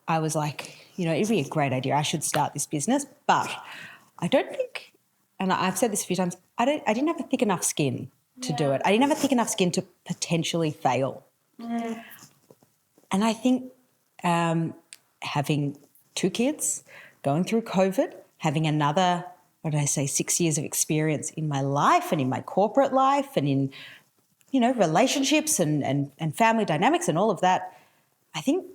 I was like, it'd be a great idea. I should start this business. But I don't think, and I've said this a few times, I didn't have a thick enough skin to do it. I didn't have a thick enough skin to potentially fail. Yeah. And I think having 2 kids, going through COVID, having another, 6 years of experience in my life and in my corporate life and in, relationships and family dynamics and all of that, I think,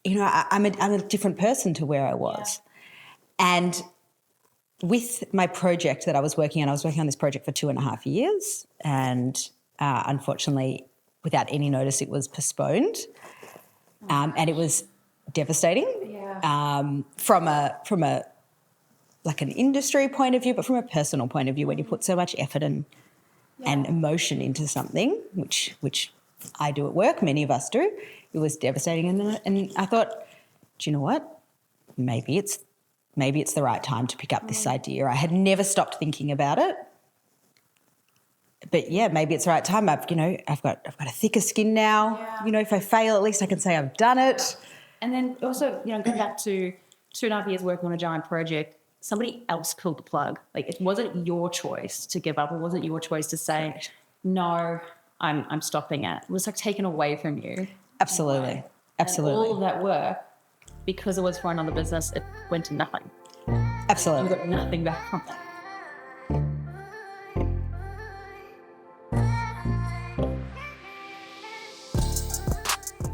I'm a different person to where I was. Yeah. And with my project that I was working on this project for 2.5 years, and unfortunately, without any notice, it was postponed, and it was devastating. Yeah. From a like an industry point of view, but from a personal point of view, when you put so much effort and emotion into something, which I do at work, many of us do, it was devastating. And I thought, do you know what? Maybe it's the right time to pick up this idea. I had never stopped thinking about it. But maybe it's the right time. I've got a thicker skin now. Yeah. If I fail, at least I can say I've done it. And then also, going back to 2.5 years working on a giant project, somebody else pulled the plug. Like, it wasn't your choice to give up. It wasn't your choice to say, no, I'm stopping it. It was like taken away from you. Absolutely. Absolutely. And all of that work, because it was for another business, it went to nothing. Absolutely. You got nothing back from that.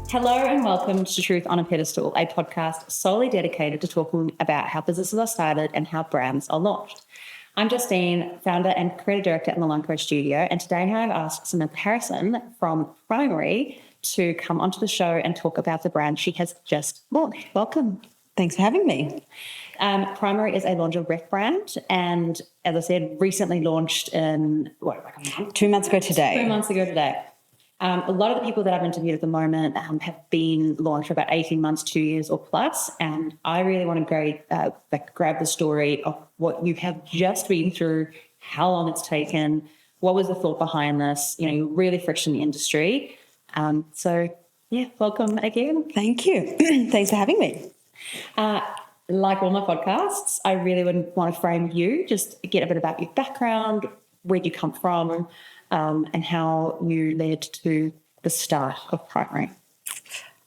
Hello and welcome to Truth on a Pedestal, a podcast solely dedicated to talking about how businesses are started and how brands are launched. I'm Justine, founder and creative director at Milanco Studio, and today I've asked Samantha Harrison from Primary to come onto the show and talk about the brand she has just launched. Welcome. Thanks for having me. Primary is a lingerie brand, and as I said, recently launched in, a month? 2 months ago today. 2 months ago today. A lot of the people that I've interviewed at the moment have been launched for about 18 months, 2 years or plus, and I really want to grab the story of what you have just been through, how long it's taken, what was the thought behind this, really fresh in the industry. Welcome again. Thank you. Thanks for having me. Like all my podcasts, I really would want to frame you, just get a bit about your background, where you come from, and how you led to the start of Primary.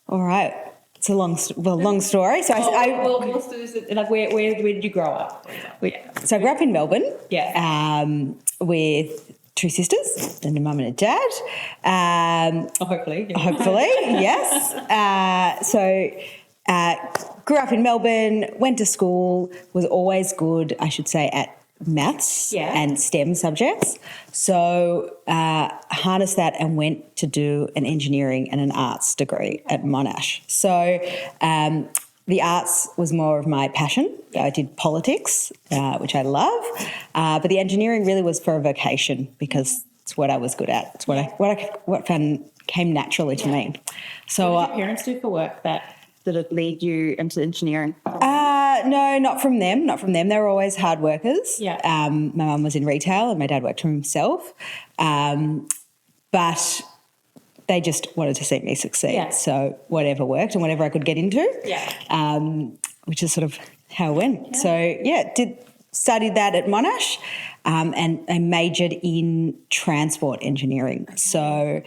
All right. It's a long story. So let's do this. Like, where did you grow up? So I grew up in Melbourne. Yeah. With 2 sisters and a mum and a dad. Hopefully. Yeah. Hopefully, yes. Grew up in Melbourne, went to school, was always good, I should say, at maths and STEM subjects. So harnessed that and went to do an engineering and an arts degree at Monash. So the arts was more of my passion. I did politics, which I love, but the engineering really was for a vocation because it's what I was good at. It's what came naturally to me. So what did your parents do for work that did it lead you into engineering? No, not from them. They were always hard workers. Yeah. My mum was in retail and my dad worked for himself. But they just wanted to see me succeed. Yeah. So whatever worked and whatever I could get into. Yeah. Which is sort of how it went. Yeah. So studied that at Monash, and I majored in transport engineering. Okay. So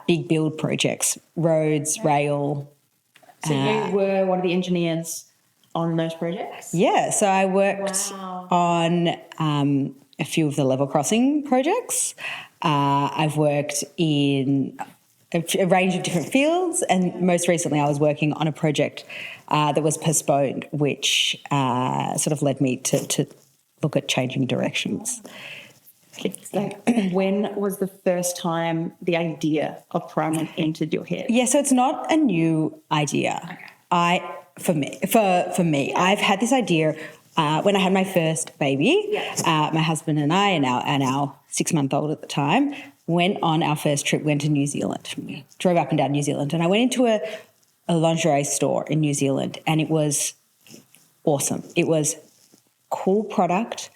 big build projects, roads, rail. So you were one of the engineers on those projects? Yeah, so I worked on a few of the level crossing projects. I've worked in a range of different fields, and most recently I was working on a project that was postponed, which sort of led me to look at changing directions. So when was the first time the idea of Primary entered your head? Yeah, so it's not a new idea. Okay. For me, I've had this idea when I had my first baby. My husband and I and our 6-month-old at the time went on our first trip, went to New Zealand. We drove up and down New Zealand, and I went into a lingerie store in New Zealand, and it was awesome. It was cool product,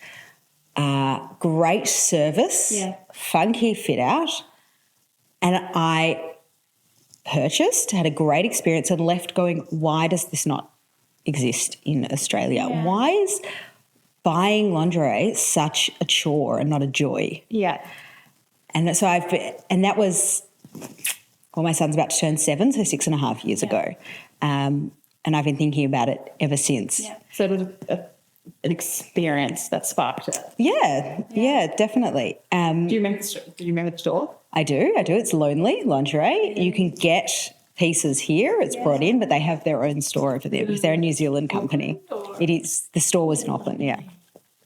great service, funky fit out, and I purchased, had a great experience and left going, why does this not exist in Australia? Yeah. Why is buying lingerie such a chore and not a joy? Yeah. And so that was, well, my son's about to turn 7, so 6.5 years ago. And I've been thinking about it ever since. Yeah. So it was an experience that sparked it. Yeah, definitely. Do you remember the store? I do. It's Lonely Lingerie. You can get pieces here. It's brought in, but they have their own store over there because they're a New Zealand company. It is. The store was in Auckland, yeah.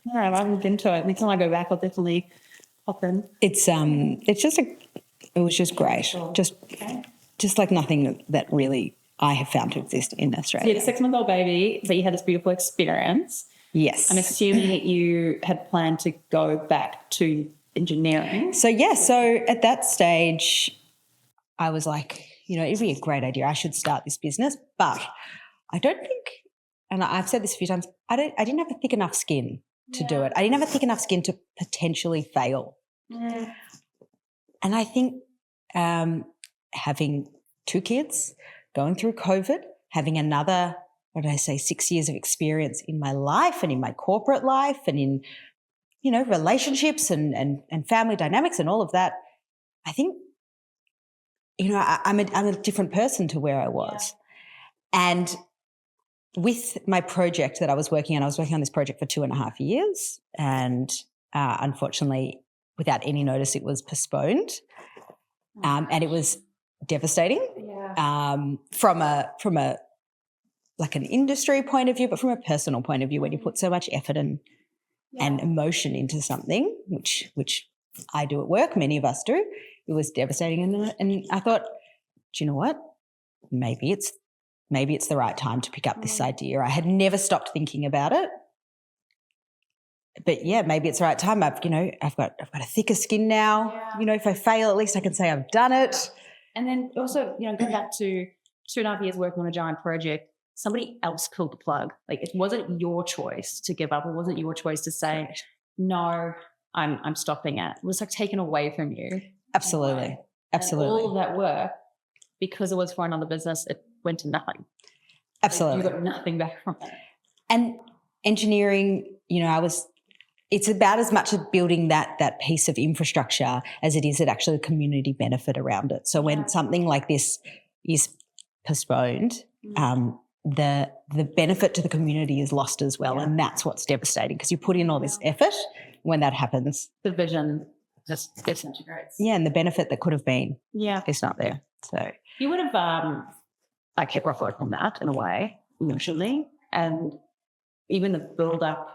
No, I haven't been to it. Next time I go back, I'll definitely hop in. It was just great. Just like nothing that really I have found to exist in Australia. You had a 6-month-old baby, but you had this beautiful experience. Yes. I'm assuming that you had planned to go back to engineering. So at that stage, I was like, it'd be a great idea. I should start this business. But I don't think, and I've said this a few times, I didn't have a thick enough skin to do it. I didn't have a thick enough skin to potentially fail. Yeah. And I think having 2 kids, going through COVID, having another, 6 years of experience in my life and in my corporate life and in, relationships and family dynamics and all of that, I think, I'm a different person to where I was. Yeah. And with my project that I was working on this project for 2.5 years, and unfortunately, without any notice, it was postponed, and it was devastating. Yeah. From a like an industry point of view, but from a personal point of view, when you put so much effort and emotion into something, which I do at work, many of us do, it was devastating. And I thought, do you know what? Maybe it's the right time to pick up this idea. I had never stopped thinking about it. But maybe it's the right time. I've got a thicker skin now. Yeah. If I fail, at least I can say I've done it. And then also, going back to 2.5 years working on a giant project, somebody else pulled the plug. Like, it wasn't your choice to give up. It wasn't your choice to say, no, I'm stopping it. It was like taken away from you. Absolutely. Absolutely. And all of that work, because it was for another business, it went to nothing. Absolutely. You got nothing back from it. And engineering, it's about as much of building that piece of infrastructure as it is actually a community benefit around it. So when something like this is postponed, the benefit to the community is lost as well, and that's what's devastating, because you put in all this effort. When that happens, the vision just disintegrates. Yeah, and the benefit that could have been, is not there. So you would have kept rock from that in a way, emotionally, and even the build up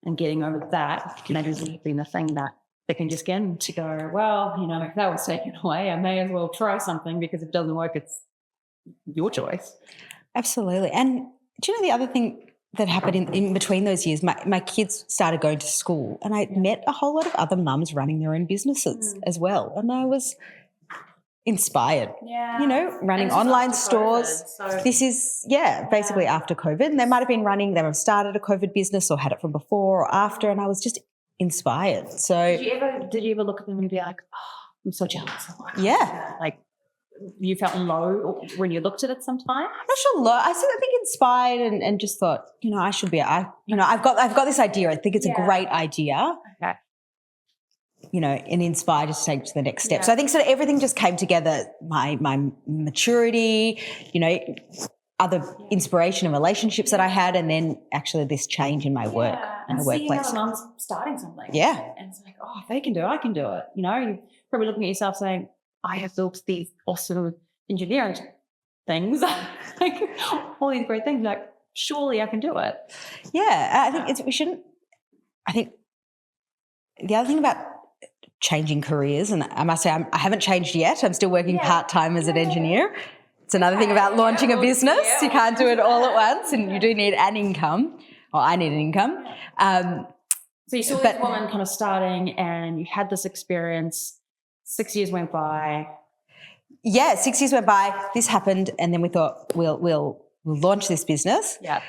and getting over that maybe has been the thing that they can just get to go, well, if that was taken away, I may as well try something, because if it doesn't work, it's your choice. Absolutely. And do you know the other thing that happened in between those years? My kids started going to school, and I met a whole lot of other mums running their own businesses as well. And I was inspired, running online stores. So. This is, basically after COVID. And they might have they've started a COVID business or had it from before or after, and I was just inspired. So did you ever look at them and be like, oh, I'm so jealous? Like, you felt low when you looked at it sometime? I'm not sure low. I think inspired and just thought, I should be, I've got this idea. I think it's a great idea. Okay. And inspired to take to the next step. So I think sort of everything just came together, my maturity, other inspiration and relationships that I had, and then actually this change in my work and my workplace. Seeing other mums starting something. Yeah. And it's like, oh, if they can do it, I can do it. You're probably looking at yourself saying, I have built these awesome engineering things, like all these great things. Like, surely I can do it. Yeah, I think I think the other thing about changing careers, and I must say I haven't changed yet. I'm still working part-time as an engineer. It's another thing about launching a business. You can't do it all at once, and you do need an income, or I need an income. So you saw this woman kind of starting, and you had this experience. 6 years went by. Yeah, 6 years went by. This happened, and then we thought we'll launch this business. Yeah.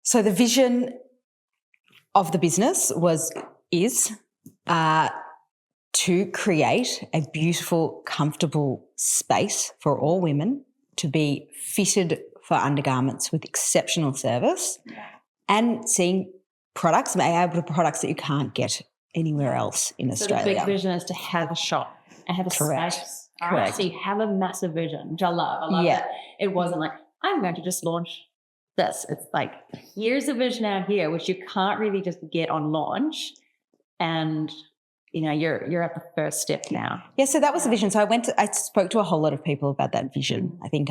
So the vision of the business is to create a beautiful, comfortable space for all women to be fitted for undergarments with exceptional service and seeing products, able to products that you can't get anywhere else in Australia. So the big vision is to have a shop and have a space. Correct. So you have a massive vision, which I love. I love that it wasn't like, I'm going to just launch this. It's like, here's a vision out here, which you can't really just get on launch. And, you're at the first step now. Yeah, so that was the vision. So I spoke to a whole lot of people about that vision. I think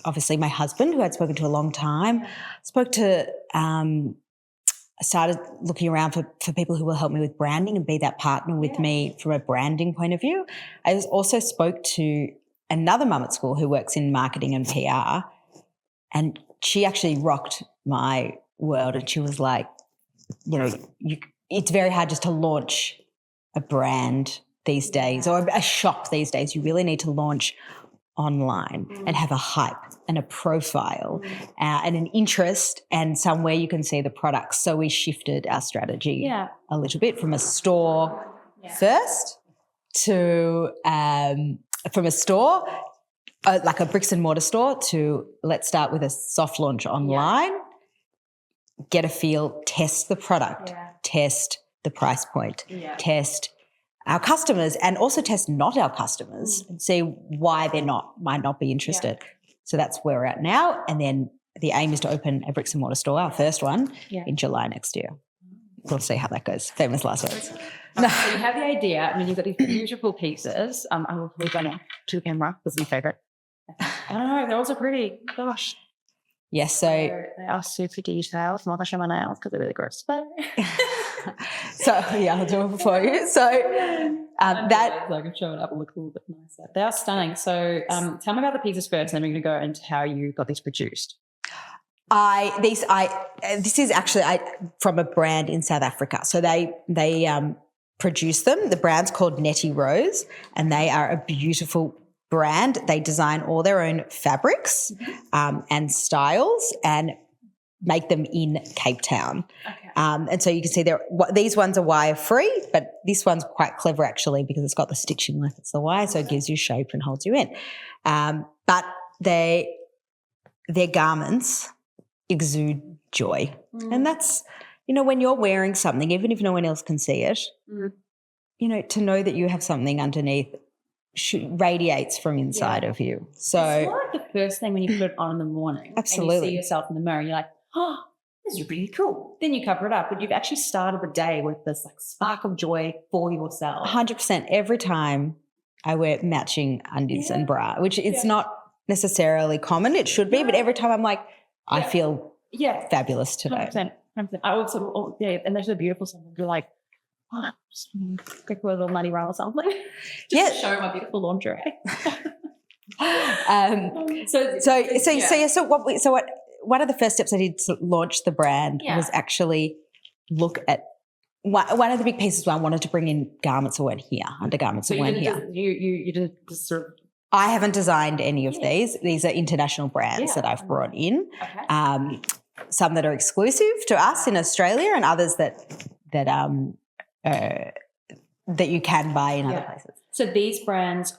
obviously my husband, who I'd spoken to a long time, spoke to I started looking around for people who will help me with branding and be that partner with me from a branding point of view. I also spoke to another mum at school who works in marketing and PR, and she actually rocked my world, and she was like, it's very hard just to launch a brand these days or a shop these days. You really need to launch online and have a hype and a profile and an interest and somewhere you can see the products. So we shifted our strategy a little bit from a store first to from a store, like a bricks and mortar store, to let's start with a soft launch online, get a feel, test the product, test the price point, test our customers, and also test not our customers and see why they might not be interested. So that's where we're at now. And then the aim is to open a bricks and mortar store, our first one, in July next year. We'll see how that goes. Famous last words. So you have the idea. I mean, you've got these beautiful pieces. I will move on to the camera. This is my favourite. I don't know. They're also pretty. Gosh. Yes, so they are super detailed. I'm not going to show my nails because they're really gross. But so I'll do it for you. So that I can show it up and look a little bit nicer. They are stunning. So tell me about the pieces first, and then we're going to go into how you got these produced. This is actually from a brand in South Africa. So they produce them. The brand's called Netty Rose, and they are a beautiful brand. They design all their own fabrics and styles and make them in Cape Town. Okay. And so you can see these ones are wire free, but this one's quite clever actually because it's got the stitching like it's the wire, so it gives you shape and holds you in. But their garments exude joy. And that's, when you're wearing something, even if no one else can see it, to know that you have something underneath radiates from inside of you. So it's like the first thing when you put it on in the morning. Absolutely. And you see yourself in the mirror and you're like, oh, this is really cool. Then you cover it up, but you've actually started the day with this like spark of joy for yourself. 100%. Every time I wear matching undies and bra, which it's not necessarily common. It should be, but every time I'm like, I feel fabulous today. 100%. I also, and they're so beautiful. Something you're like, oh, quick little money run or something. Just to show my beautiful lingerie. One of the first steps I did to launch the brand was actually look at one of the big pieces where I wanted to bring in garments that weren't here, undergarments that weren't here. You did just sort of. I haven't designed any of these. These are international brands that I've brought in. Okay. Some that are exclusive to us in Australia, and others that you can buy in other places. So these brands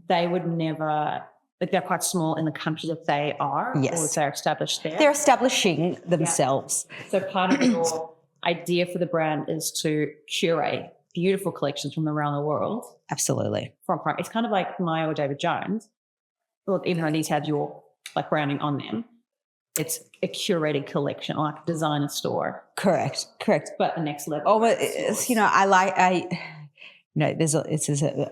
they would never, like they're quite small in the country that they are, or they're established there? They're establishing themselves. Yeah. So part of your idea for the brand is to curate beautiful collections from around the world. Absolutely. It's kind of like Maya or David Jones. Well, even though these have your like branding on them, it's a curated collection, like a designer store. Correct. But the next level. It's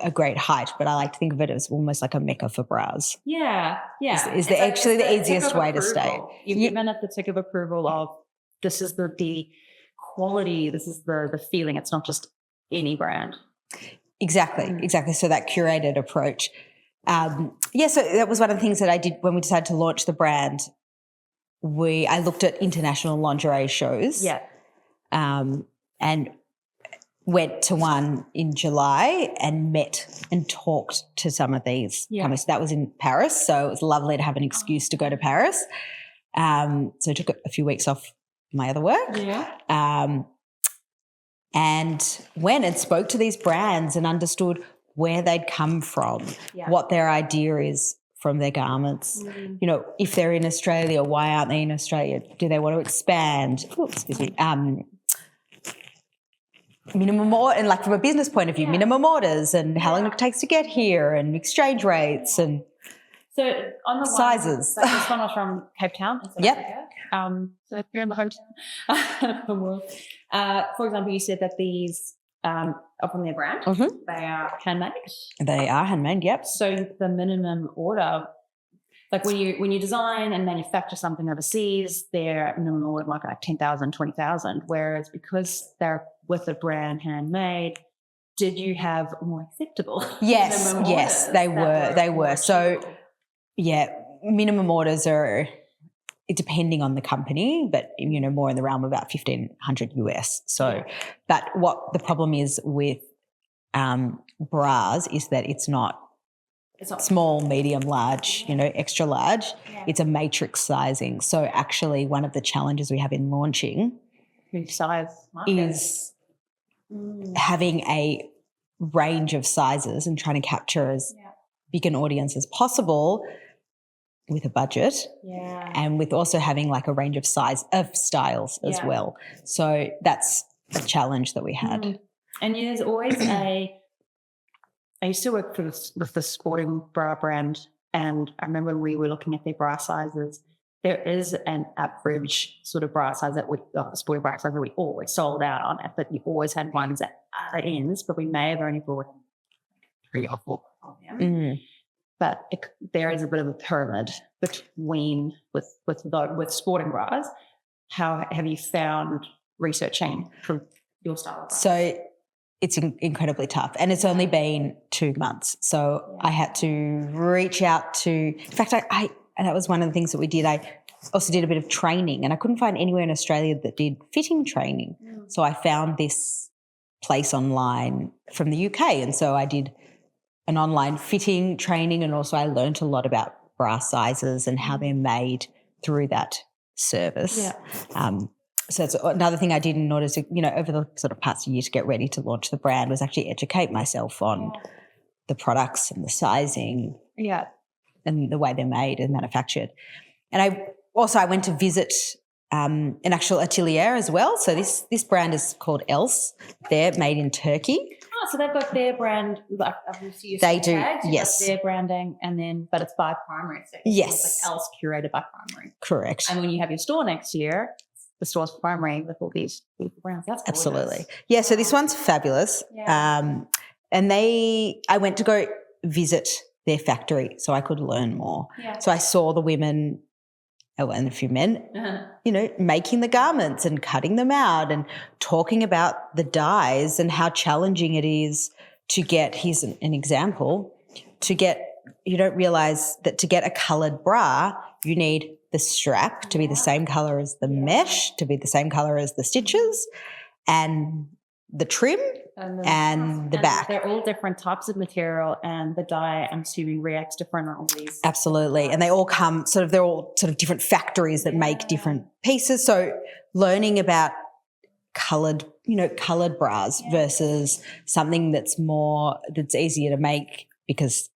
a great height, but I like to think of it as almost like a mecca for bras. Yeah. Is actually the easiest way to say. You've given it the tick of approval of this is the quality, this is the feeling. It's not just any brand. Exactly. So that curated approach. So that was one of the things that I did when we decided to launch the brand. I looked at international lingerie shows. Yeah. And went to one in July and met and talked to some of these companies. So that was in Paris, so it was lovely to have an excuse to go to Paris. So I took a few weeks off my other work. Yeah. and went and spoke to these brands and understood where they'd come from, what their idea is from their garments. You know, if they're in Australia, why aren't they in Australia? Do they want to expand? Minimum order, and like from a business point of view, minimum orders and how long it takes to get here and exchange rates and so on the sizes. This one was from Cape Town. Yep. So you're in the hotel. For example, you said that these are from their brand. They are handmade. They are handmade, yep. So the minimum order, like when you design and manufacture something overseas, their minimum order might be like 10,000, 20,000. Whereas because they're with a brand handmade, did you have more acceptable? Yes, they were. So, minimum orders are depending on the company, but you know, more in the realm of about 1,500 US. So, but what the problem is with bras is that it's not small, medium, large, you know, extra large. It's a matrix sizing. So actually one of the challenges we have in launching is having a range of sizes and trying to capture as big an audience as possible with a budget and with also having like a range of styles as well. So that's a challenge that we had. And there's always I used to work with the sporting bra brand, and I remember when we were looking at their bra sizes, there is an average sort of bra size sporting bra size that we always sold out on it, but you always had ones at other ends, but we may have only brought 3 or 4 of them. But there is a bit of a pyramid between with sporting bras. How have you found researching from your style of bra? So it's incredibly tough, and it's only been 2 months. So I had to reach out to, in fact, and that was one of the things that we did. I also did a bit of training, and I couldn't find anywhere in Australia that did fitting training. So I found this place online from the UK, and so I did an online fitting training, and also I learned a lot about bra sizes and how they're made through that service. So that's another thing I did in order to, you know, over the sort of past year to get ready to launch the brand, was actually educate myself on the products and the sizing and the way they're made and manufactured. And I went to visit an actual atelier as well. So this brand is called Else. They're made in Turkey. So they've got their brand, like obviously they do, tags, their branding, and then but it's by Primary. So it's like Else curated by Primary. Correct. And when you have your store next year, the store's Primary with all these beautiful brands. That's gorgeous. Absolutely. Yeah, so this one's fabulous. And I went to go visit their factory so I could learn more. So I saw the women and a few men, you know, making the garments and cutting them out and talking about the dyes and how challenging it is to get, here's an example, you don't realise that to get a coloured bra, you need the strap to be the same colour as the mesh, to be the same colour as the stitches, and the trim and the back. They're all different types of material, and the dye, I'm assuming, reacts different on all these. Absolutely. And they all come they're all sort of different factories that make different pieces. So learning about coloured bras versus something that's easier to make because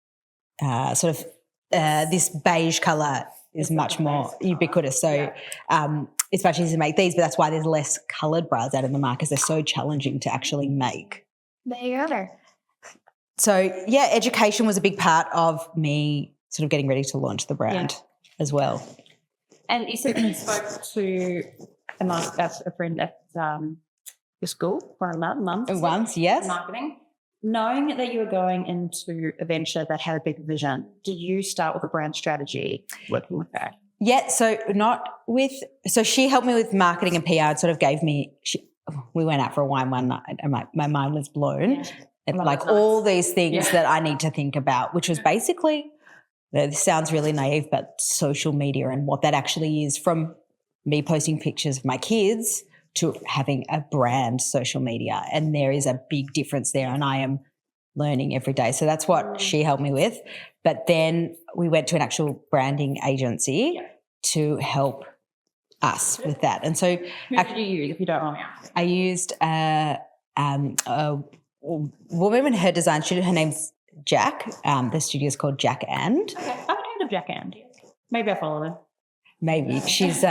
this beige colour is much more ubiquitous. So it's much easier to make these, but that's why there's less coloured bras out in the market, because they're so challenging to actually make. There you go. So, education was a big part of me sort of getting ready to launch the brand as well. And you said you spoke to a friend at your school for a month. Once, yes. Marketing. Knowing that you were going into a venture that had a big vision, did you start with a brand strategy working with that? Yeah, so she helped me with marketing and PR and sort of gave me, we went out for a wine one night and my mind was blown at all these things that I need to think about, which was basically, this sounds really naive, but social media and what that actually is, from me posting pictures of my kids to having a brand social media. And there is a big difference there, and I am learning every day. So that's what she helped me with. But then we went to an actual branding agency to help us with that. And so who did you use, if you don't mind me asking? I used a a woman in her design studio. Her name's Jack. The studio is called Jack and. Okay, I've heard of Jack and. Maybe I follow her. Maybe. She's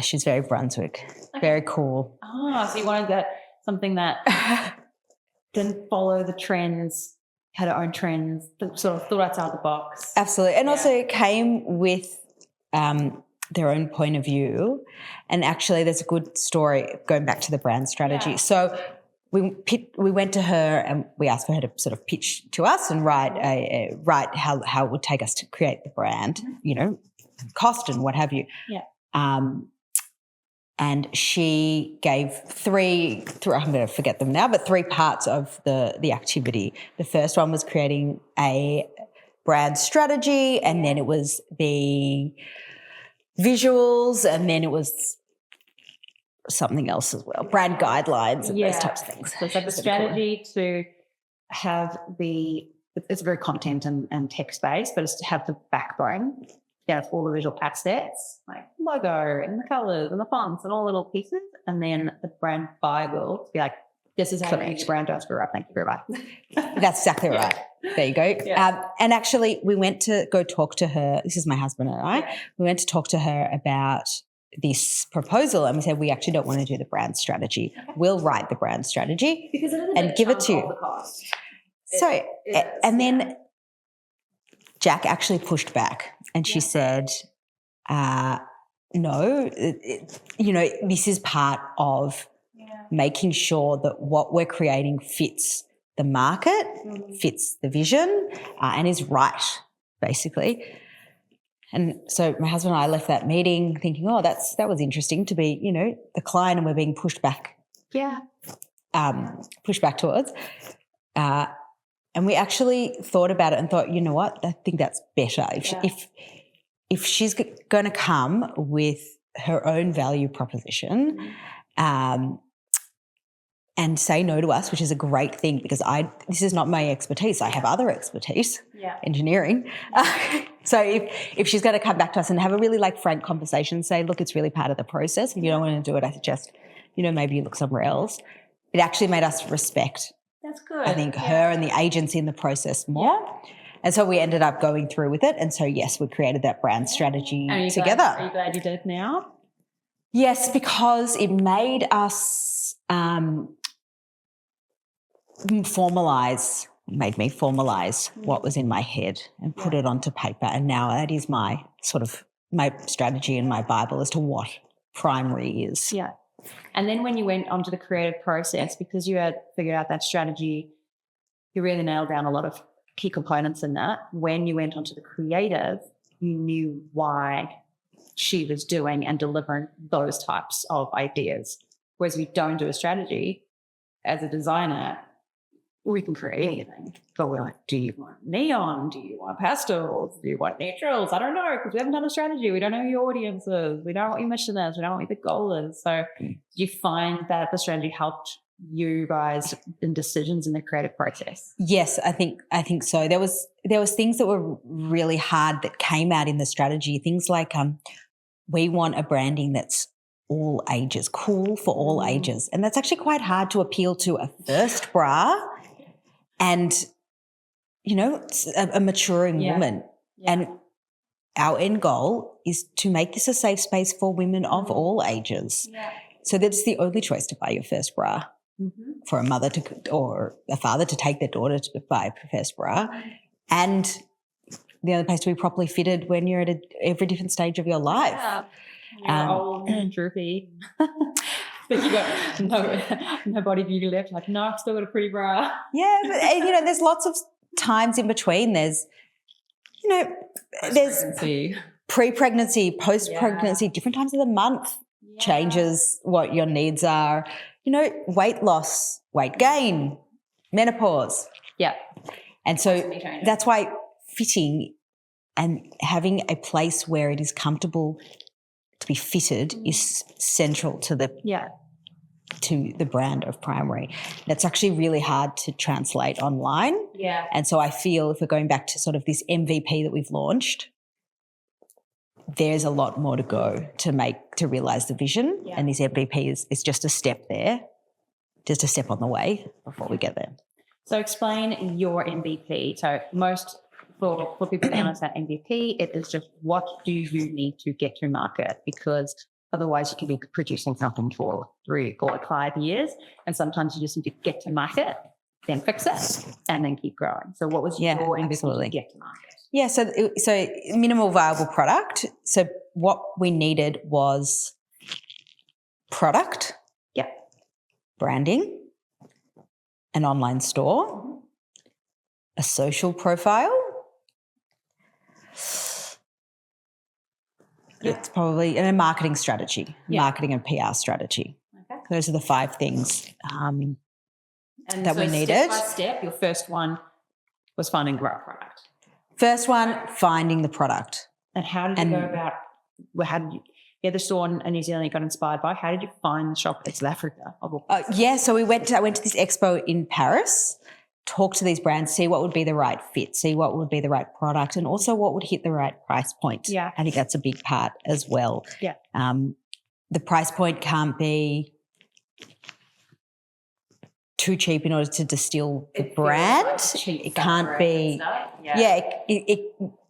she's very Brunswick. Okay. Very cool. Ah, so you wanted something that didn't follow the trends, had her own trends, sort of thought outside the box. Absolutely. And also it came with their own point of view. And actually there's a good story going back to the brand strategy. Yeah. So we went to her and we asked for her to sort of pitch to us and write how it would take us to create the brand, cost and what have you. Yeah. And she gave three, I'm going to forget them now, but 3 parts of the activity. The first one was creating a brand strategy, and then it was the visuals, and then it was something else as well, brand guidelines and those types of things. So it's like the strategy to have it's very content and text-based, but it's to have the backbone. Yeah, all the visual assets, like logo and the colours and the fonts and all the little pieces, and then the brand Bible to be like, this is how each brand does screw up. Thank you very much. That's exactly right. There you go. Yeah. And actually, we went to go talk to her. This is my husband and I. Yeah. We went to talk to her about this proposal, and we said we actually don't want to do the brand strategy. Okay. We'll write the brand strategy and give it to you. Then Jack actually pushed back and she said, no, this is part of making sure that what we're creating fits the market, fits the vision, and is right, basically. And so my husband and I left that meeting thinking, that was interesting to be, the client and we're being pushed back. Yeah. Pushed back towards. And we actually thought about it and thought, you know what, I think that's better. If she's going to come with her own value proposition and say no to us, which is a great thing because this is not my expertise. I have other expertise, engineering. So if she's going to come back to us and have a really frank conversation, say, look, it's really part of the process. If you don't want to do it, I suggest, maybe you look somewhere else. It actually made us respect. That's good. I think her and the agency in the process more. Yeah. And so we ended up going through with it. And so, yes, we created that brand strategy together. Are you glad you did now? Yes, because it made us made me formalize what was in my head and put it onto paper. And now that is my my strategy and my Bible as to what primary is. Yeah. And then when you went onto the creative process, because you had figured out that strategy, you really nailed down a lot of key components in that. When you went onto the creative, you knew why she was doing and delivering those types of ideas. Whereas we don't do a strategy, as a designer, we can create anything. But we're like, do you want neon? Do you want pastels? Do you want neutrals? I don't know, because we haven't done a strategy. We don't know who your audience is. We don't know what your mission is. We don't know what the goal is. So do you find that the strategy helped you guys in decisions in the creative process? Yes, I think so. There was things that were really hard that came out in the strategy. Things like we want a branding that's all ages, cool for all ages. And that's actually quite hard to appeal to a first bra and, a maturing woman. Yeah. And our end goal is to make this a safe space for women of all ages. Yeah. So that's the only choice to buy your first bra for a mother or a father to take their daughter to buy a first bra. And the other place to be properly fitted when you're at every different stage of your life. Yeah. You're old and droopy. But you got no body beauty left. Like, no, I've still got a pretty bra. Yeah, but there's lots of times in between. There's, there's pre-pregnancy, post-pregnancy, different times of the month changes what your needs are. Weight loss, weight gain, menopause. Yeah. And so that's why fitting and having a place where it is comfortable to be fitted is central to the brand of Primary. That's actually really hard to translate online. Yeah. And so I feel if we're going back to sort of this MVP that we've launched, there's a lot more to go to realise the vision. Yeah. And this MVP is just a step there. just a step on the way before we get there. So explain your MVP. So for people that understand MVP, it is just what do you need to get to market, because otherwise you can be producing something for 3 or 5 years, and sometimes you just need to get to market, then fix it, and then keep growing. So what was your MVP to get to market? Yeah, so minimal viable product. So what we needed was product, branding, an online store, a social profile. It's probably a marketing strategy, marketing and PR strategy. Okay. Those are the 5 things that we needed. Step by step, your first one was finding the right product. First one, finding the product. And how did you go about? How did you get the store in New Zealand? You got inspired by. How did you find the shop in South Africa? So I went to this expo in Paris, talk to these brands, see what would be the right fit, see what would be the right product, and also what would hit the right price point. Yeah, I think that's a big part as well. Yeah, the price point can't be too cheap in order to distill the brand. It can't be.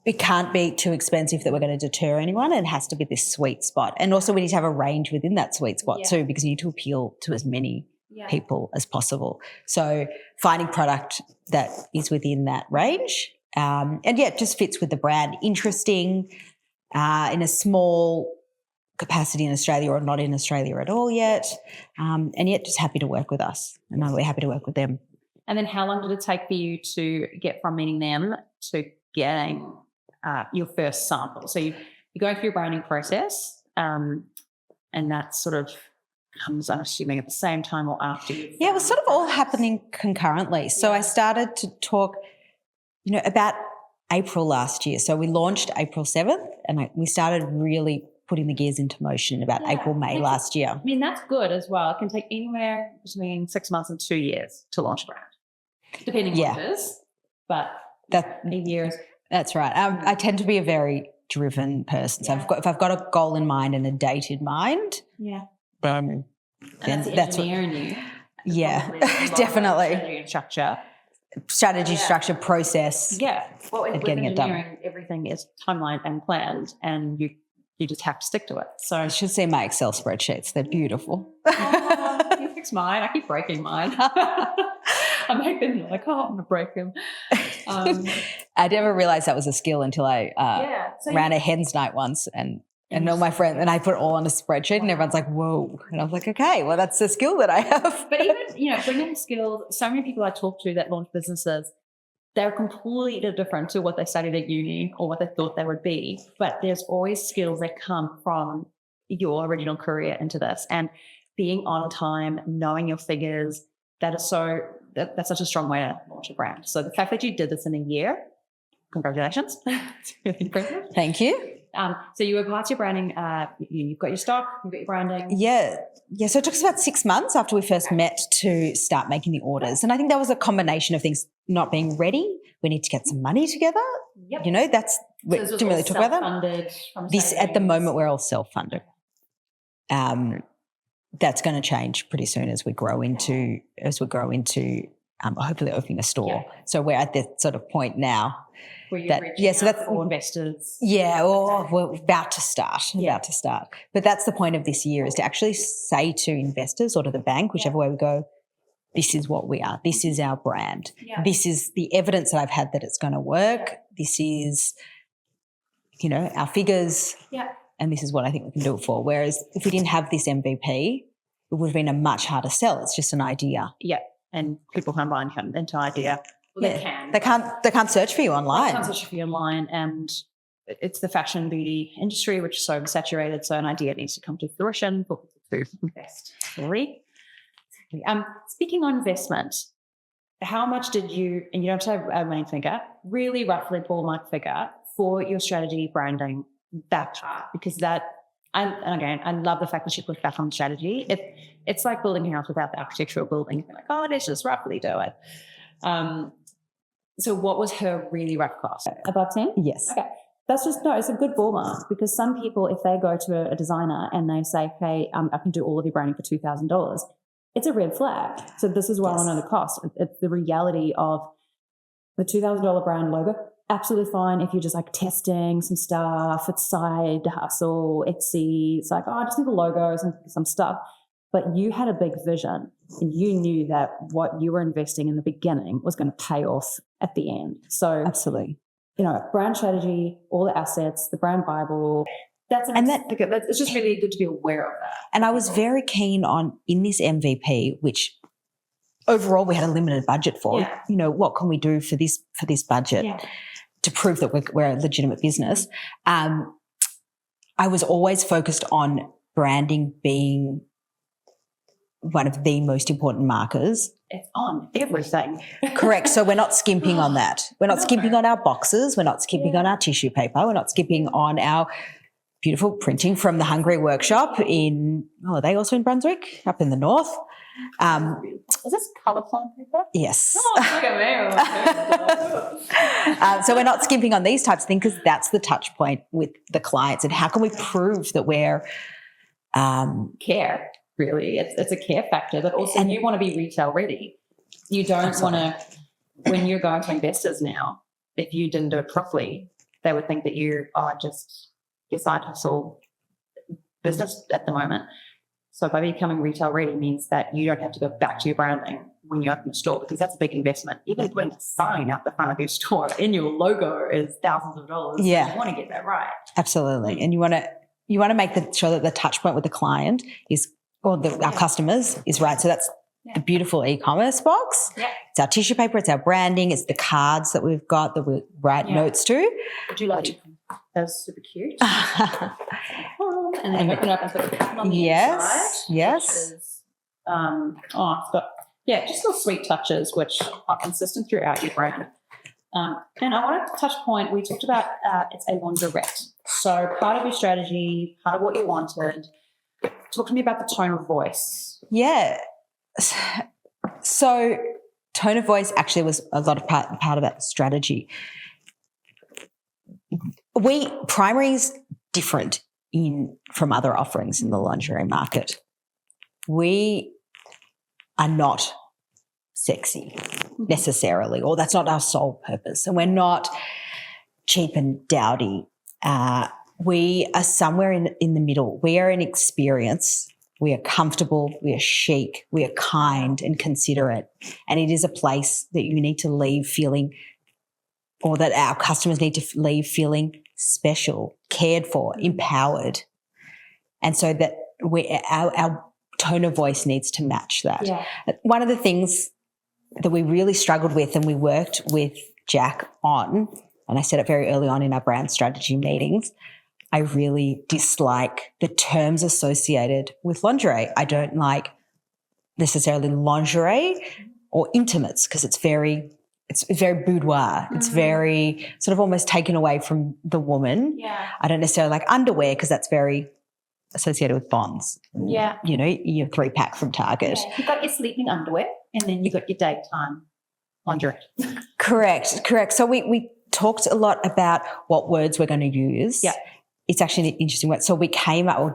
It can't be too expensive that we're going to deter anyone. It has to be this sweet spot, and also we need to have a range within that sweet spot too, because you need to appeal to as many people as possible. So finding product that is within that range, and it just fits with the brand. Interesting in a small capacity in Australia or not in Australia at all yet, and yet just happy to work with us, and we're happy to work with them. And then how long did it take for you to get from meeting them to getting your first sample? So you're going through your branding process, and that sort of comes, I'm assuming, at the same time or after? It was sort of all happening concurrently. So I started to talk, about April last year. So we launched April 7th, and we started really putting the gears into motion about April, May last year. I mean, that's good as well. It can take anywhere between 6 months and 2 years to launch a brand, depending on what it is. But a year is... That's right. I tend to be a very driven person. So if I've got a goal in mind and a date in mind, and that's what engineering you. Yeah, definitely. Strategy, structure, process. Yeah. Well, with getting it done. Everything is timeline and planned, and you just have to stick to it. So you should see my Excel spreadsheets. They're beautiful. Can you fix mine? I keep breaking mine. I make them like, I'm going to break them. I never realised that was a skill until I ran a hen's night once, and all my friends, and I put it all on a spreadsheet, and everyone's like, whoa. And I was like, okay, well, that's a skill that I have. But even, bringing skills, so many people I talk to that launch businesses, they're completely different to what they studied at uni or what they thought they would be. But there's always skills that come from your original career into this. And being on time, knowing your figures, that's such a strong way to launch a brand. So the fact that you did this in a year, congratulations. It's really impressive. Thank you. So you were past your branding, you've got your stock, you've got your branding. Yeah. So it took us about 6 months after we first met to start making the orders. And I think that was a combination of things not being ready. We need to get some money together. Yep. We didn't really talk about that. At the moment, we're all self-funded. That's going to change pretty soon as we grow into hopefully opening a store. Yeah. So we're at that sort of point now. So that's all investors. Yeah, we're about to start. But that's the point of this year, is to actually say to investors or to the bank, whichever way we go, this is what we are. This is our brand. Yeah. This is the evidence that I've had that it's going to work. This is, our figures. Yeah. And this is what I think we can do it for. Whereas if we didn't have this MVP, it would have been a much harder sell. It's just an idea. Yeah. And people can't buy into idea. Well, they can. They can't search for you online. They can't search for you online, and it's the fashion beauty industry, which is so oversaturated. So an idea needs to come to fruition for people to invest. Speaking on investment, how much did you, and you don't have to have a main figure, really roughly ballpark figure for your strategy, branding, that part, because and again, I love the fact that she put back on strategy. It's like building a house without the architectural building. You're like, let's just roughly do it. So what was her really rough cost? Above 10? Yes. Okay. It's a good ballpark, because some people, if they go to a designer and they say, hey, I can do all of your branding for $2,000, it's a red flag. So this is why I want to know the cost. It's the reality of the $2,000 brand logo. Absolutely fine if you're just like testing some stuff, it's side hustle, Etsy. It's like, I just need the logo, some stuff. But you had a big vision and you knew that what you were investing in the beginning was going to pay off at the end. So absolutely, brand strategy, all the assets, the brand Bible. It's just really good to be aware of that. And I was very keen on in this MVP, which overall we had a limited budget for. Yeah. What can we do for this budget to prove that we're a legitimate business? I was always focused on branding being one of the most important markers. It's on everything. Correct. So we're not skimping on that. We're not skimping on our boxes. We're not skimping on our tissue paper. We're not skimping on our beautiful printing from the Hungry Workshop are they also in Brunswick, up in the north? Is this colourful paper? Yes. Oh, look at me. So we're not skimping on these types of things because that's the touch point with the clients. And how can we prove that we're care? Really, it's a care factor, but also you want to be retail ready. You don't want to, when you're going to investors now, if you didn't do it properly, they would think that you are just your side hustle business at the moment. So by becoming retail ready means that you don't have to go back to your branding when you open a store, because that's a big investment. Even when a sign out the front of your store in your logo is thousands of dollars, you want to get that right. Absolutely. And you want to make sure that the touch point with the client is, or our customers is right. So that's the beautiful e-commerce box. Yeah. It's our tissue paper. It's our branding. It's the cards that we've got that we write notes to. Would you like to? That's super cute. And then open it up and put it on the inside. Yes. It's got just little sweet touches which are consistent throughout your brand. And I wanted to touch point. We talked about it's a laundrette. So part of your strategy, part of what you wanted. Talk to me about the tone of voice. Yeah. So tone of voice actually was a lot of part of that strategy. Primary is different from other offerings in the lingerie market. We are not sexy necessarily, or that's not our sole purpose. And we're not cheap and dowdy. We are somewhere in the middle. We are an experience. We are comfortable. We are chic. We are kind and considerate. And it is a place that you need to leave feeling, or that our customers need to leave feeling special, cared for, empowered. And so that our tone of voice needs to match that. Yeah. One of the things that we really struggled with and we worked with Jack on, and I said it very early on in our brand strategy meetings, I really dislike the terms associated with lingerie. I don't like necessarily lingerie or intimates because it's very boudoir. It's very sort of almost taken away from the woman. Yeah. I don't necessarily like underwear because that's very associated with bonds. Yeah. Your 3-pack from Target. Yeah. You've got your sleeping underwear and then you've got your daytime lingerie. Correct. So we talked a lot about what words we're going to use. Yeah. It's actually an interesting word. So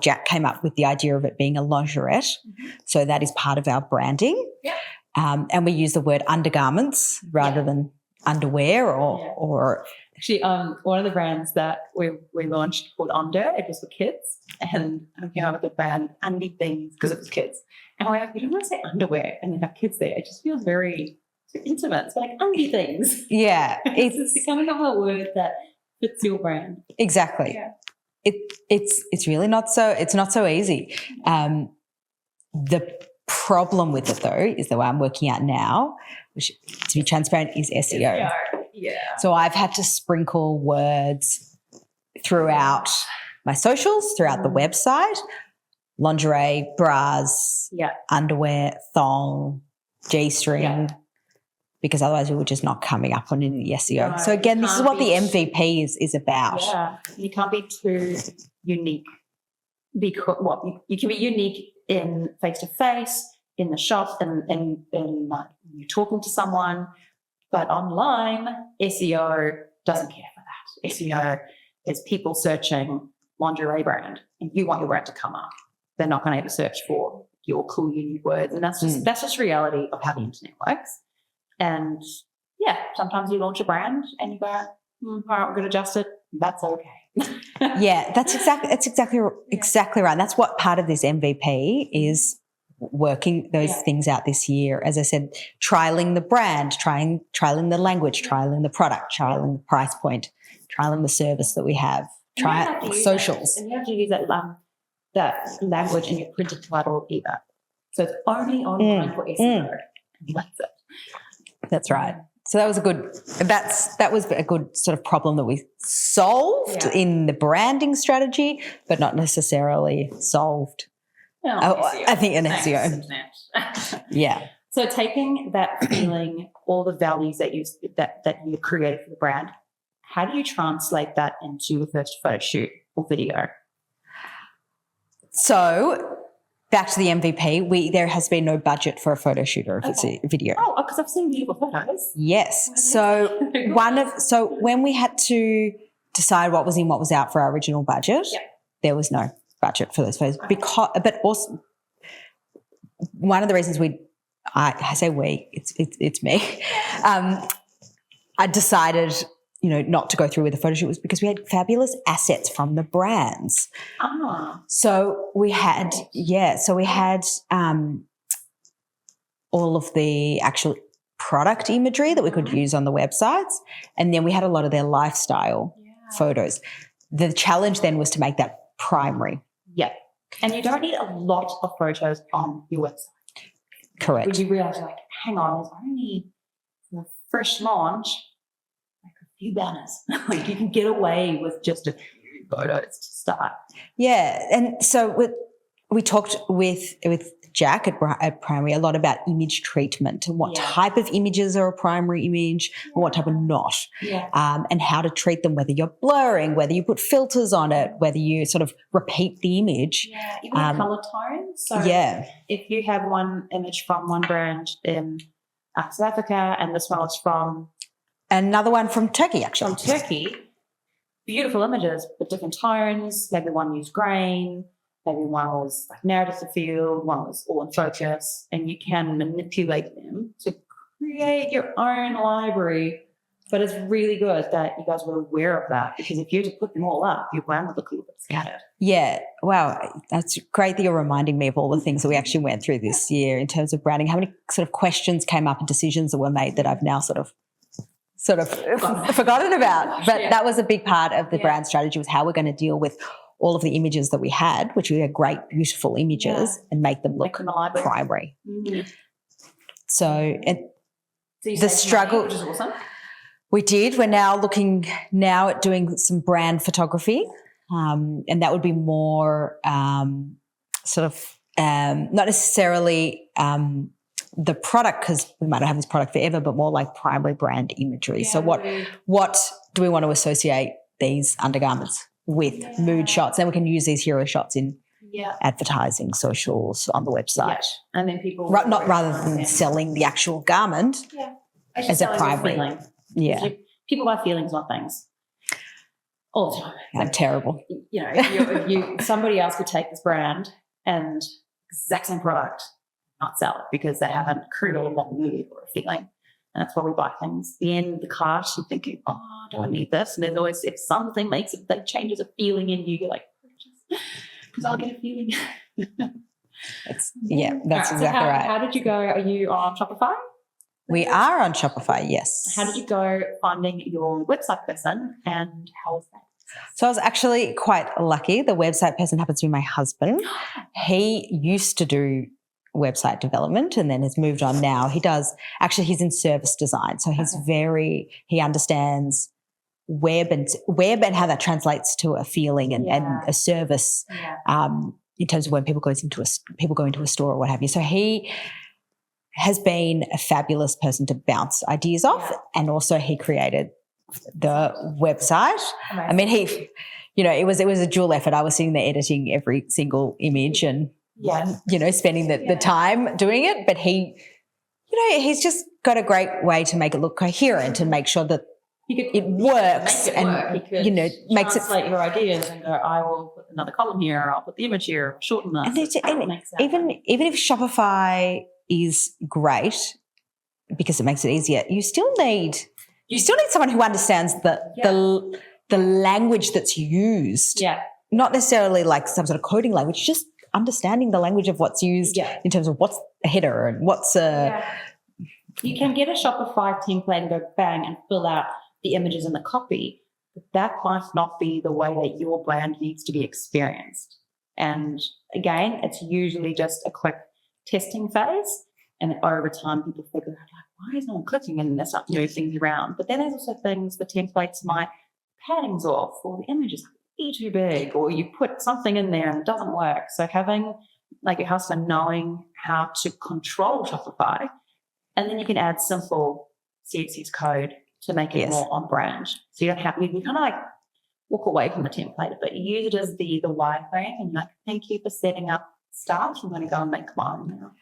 Jack came up with the idea of it being a lingerette. Mm-hmm. So that is part of our branding. Yeah. And we use the word undergarments rather than underwear or actually one of the brands that we launched called Under, it was for kids, and we came up with the brand Undy Things because it was kids. And we're like, we don't want to say underwear and then have kids there. It just feels very intimate. It's like Undy Things. Yeah. It's becoming a word that fits your brand. Exactly. Yeah. It's really not so easy. The problem with it though is the way I'm working out now, which to be transparent is SEO. Yeah. So I've had to sprinkle words throughout my socials, throughout the website, lingerie, bras, underwear, thong, G-string, because otherwise we were just not coming up on any SEO. No, so again, this is what the MVP is about. Yeah, you can't be too unique. Because you can be unique in face-to-face, in the shop, and you're talking to someone, but online, SEO doesn't care for that. SEO is people searching lingerie brand, and you want your brand to come up. They're not going to ever search for your cool unique words. And that's just reality of how the internet works. And yeah, sometimes you launch a brand and you go, all right, we're going to adjust it. That's okay. Yeah, that's exactly right. That's what part of this MVP is, working those things out this year. As I said, trialing the brand, trialing the language, trialing the product, trialing the price point, trialing the service that we have, socials. And you have to use that language in your printed title either. So it's only online for SEO. That's it. That's right. So that was a good sort of problem that we solved in the branding strategy, but not necessarily solved. I think in SEO. Yeah. So taking that feeling, all the values that you created for the brand, how do you translate that into a first photo shoot or video? So back to the MVP, there has been no budget for a photo shoot or a video. Oh, because I've seen beautiful photos. Yes. So when we had to decide what was in, what was out for our original budget, there was no budget for those photos. But also one of the reasons I say we, it's me. I decided, not to go through with the photo shoot was because we had fabulous assets from the brands. So we had, all of the actual product imagery that we could use on the websites. And then we had a lot of their lifestyle photos. The challenge then was to make that primary. Yeah. And you don't need a lot of photos on your website. Correct. When you realise, hang on, there's only for fresh launch, a few banners. You can get away with just a few photos to start. Yeah. And so we talked with Jack at Primary a lot about image treatment and what type of images are a primary image and what type are not, and how to treat them, whether you're blurring, whether you put filters on it, whether you sort of repeat the image. Yeah, even the colour tones. So if you have one image from one brand in South Africa and this one is from another one from Turkey, actually. From Turkey, beautiful images, but different tones. Maybe one used grain. Maybe one was like narrative to field, one was all in focus, and you can manipulate them to create your own library. But it's really good that you guys were aware of that, because if you just put them all up, your brand would look a little bit scattered. Yeah. Wow. That's great that you're reminding me of all the things that we actually went through this year in terms of branding. How many sort of questions came up and decisions that were made that I've now sort of forgotten about. But that was a big part of the brand strategy, was how we're going to deal with all of the images that we had, which were great, beautiful images, and make them look primary. Mm-hmm. So the struggle, which is awesome. We did. We're now looking at doing some brand photography, and that would be more not necessarily the product, because we might not have this product forever, but more like primary brand imagery. So what do we want to associate these undergarments with? Mood shots. Then we can use these hero shots in advertising, socials, on the website. And then people... rather than selling the actual garment as a primary. Yeah. People buy feelings, not things. All the time. Like, terrible. If somebody else could take this brand and exact same product, not sell it because they haven't created that mood or a feeling. And that's why we buy things. In the cart, you're thinking, do I need this? And there's always, if something makes it, that changes a feeling in you, you're like, because I'll get a feeling. That's exactly right. How did you go? Are you on Shopify? We are on Shopify, yes. How did you go finding your website person, and how was that? So I was actually quite lucky. The website person happens to be my husband. He used to do website development and then has moved on now. He's in service design. So he understands web and how that translates to a feeling and a service in terms of when people go into a store or what have you. So he has been a fabulous person to bounce ideas off, and also he created the website. Amazing. I mean, it was a dual effort. I was sitting there editing every single image and spending the time doing it, but he's just got a great way to make it look coherent and make sure that it works and, makes it. Translate your ideas and go, I will put another column here, or I'll put the image here, or shorten this. And even if Shopify is great because it makes it easier, you still need someone who understands the language that's used. Yeah. Not necessarily like some sort of coding language, just understanding the language of what's used in terms of what's a header and what's a. You can get a Shopify template and go bang and fill out the images and the copy, but that might not be the way that your brand needs to be experienced. And again, it's usually just a quick testing phase. And over time, people figure out, like, why is no one clicking? And they start to move things around. But then there's also things, the templates might padding's off, or the images be too big, or you put something in there and it doesn't work. So having like your husband knowing how to control Shopify, and then you can add simple CSS code to make it more on brand. So you don't have, you kind of like walk away from the template, but you use it as the wireframe, and you're like, thank you for setting up start. I'm going to go and make mine now.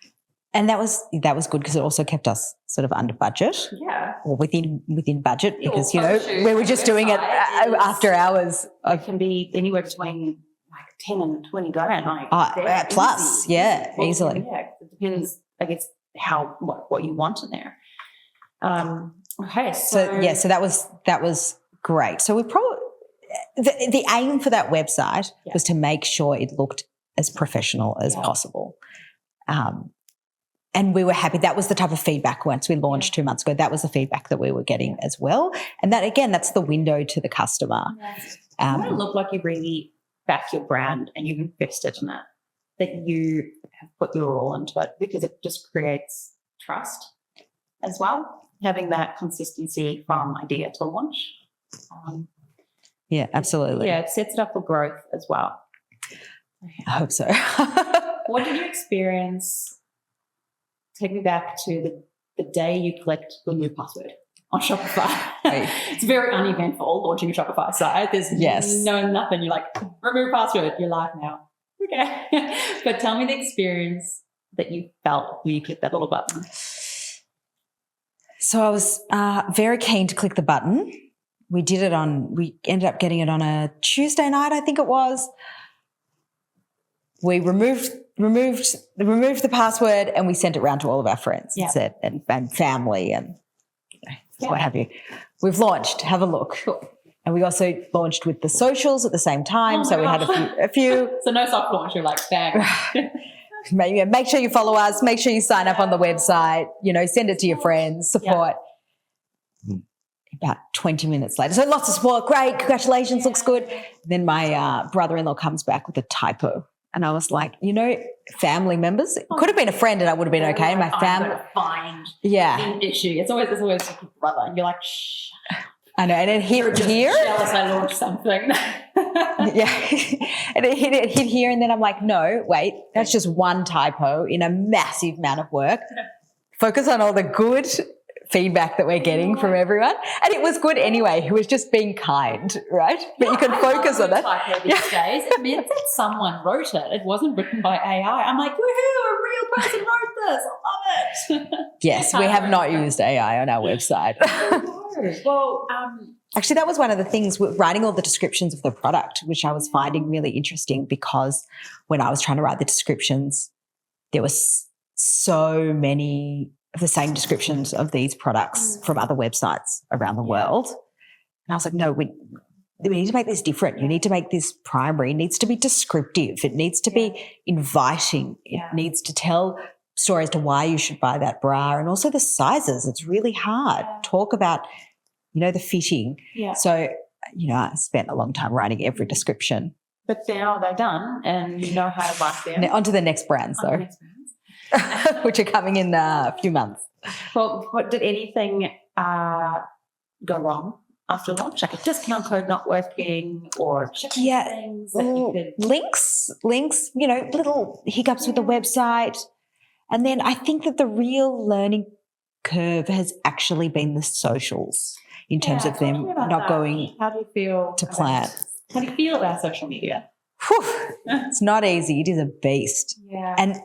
And that was good because it also kept us sort of under budget. Yeah. Or within budget, because, we were just doing it after hours. It can be anywhere between like 10 and 20 grand. Like, plus, easily. Yeah, it depends, I guess, what you want in there. Okay, so that was great. So we probably the aim for that website was to make sure it looked as professional as possible. And we were happy. That was the type of feedback once we launched 2 months ago. That was the feedback that we were getting as well. And that, again, that's the window to the customer. You want to look like you really back your brand and you've invested in it, that you have put your all into it, because it just creates trust as well, having that consistency from idea to launch. Absolutely. Yeah, it sets it up for growth as well. I hope so. What did you experience? Take me back to the day you clicked the new password on Shopify. It's very uneventful launching a Shopify site. There's nothing. You're like, remove password, you're live now. Okay. But tell me the experience that you felt when you clicked that little button. So I was very keen to click the button. We ended up getting it on a Tuesday night, I think it was. We removed the password and we sent it around to all of our friends and family and what have you. We've launched. Have a look. Cool. And we also launched with the socials at the same time. So we had a few. So no soft launch. You're like, bang. Make sure you follow us. Make sure you sign up on the website. Send it to your friends. Support. About 20 minutes later. So lots of support. Great. Congratulations. Looks good. Then my brother-in-law comes back with a typo. And I was like, family members. It could have been a friend and I would have been okay. My family. Find an issue. It's always a brother. And you're like, shh. I know. And then here. Jealous I launched something. And it hit here. And then I'm like, no, wait, that's just one typo in a massive amount of work. Focus on all the good feedback that we're getting from everyone. And it was good anyway. He was just being kind, right? But you can focus on it. These days. It meant that someone wrote it. It wasn't written by AI. I'm like, woohoo, a real person wrote this. I love it. Yes, we have not used AI on our website. Well, actually, that was one of the things with writing all the descriptions of the product, which I was finding really interesting, because when I was trying to write the descriptions, there was so many of the same descriptions of these products from other websites around the world. And I was like, no, we need to make this different. You need to make this primary. It needs to be descriptive. It needs to be inviting. It needs to tell stories as to why you should buy that bra, and also the sizes. It's really hard. Talk about, the fitting. Yeah. So, I spent a long time writing every description. But now they're done and you know how to mark them. Now, on to the next brands, though. Which are coming in a few months. Well, did anything go wrong after launch? Like a discount code not working, or things that you could... Links, little hiccups with the website. And then I think that the real learning curve has actually been the socials in terms of them not going How do you feel to plan. How do you feel about social media? It's not easy. It is a beast. Yeah. And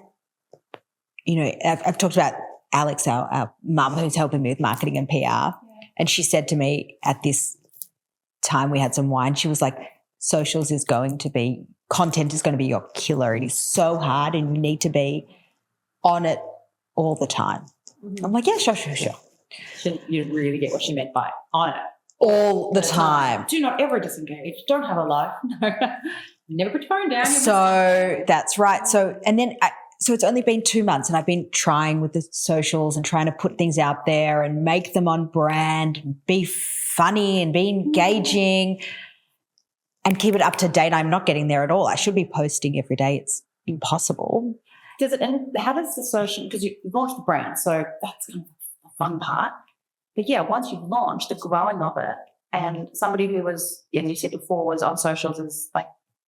I've talked about Alex, our mum, who's helping me with marketing and PR. And she said to me at this time we had some wine, she was like, content is going to be your killer. It is so hard and you need to be on it all the time. Mm-hmm. I'm like, yeah, sure. You really get what she meant by on it. All the time. Do not ever disengage. Don't have a life. No. Never put your phone down. So that's right. So it's only been 2 months and I've been trying with the socials and trying to put things out there and make them on brand and be funny and be engaging and keep it up to date. I'm not getting there at all. I should be posting every day. It's impossible. How does the social, because you've launched the brand, so that's kind of the fun part. But yeah, once you've launched, the growing of it, and somebody who was, as you said before, was on socials as like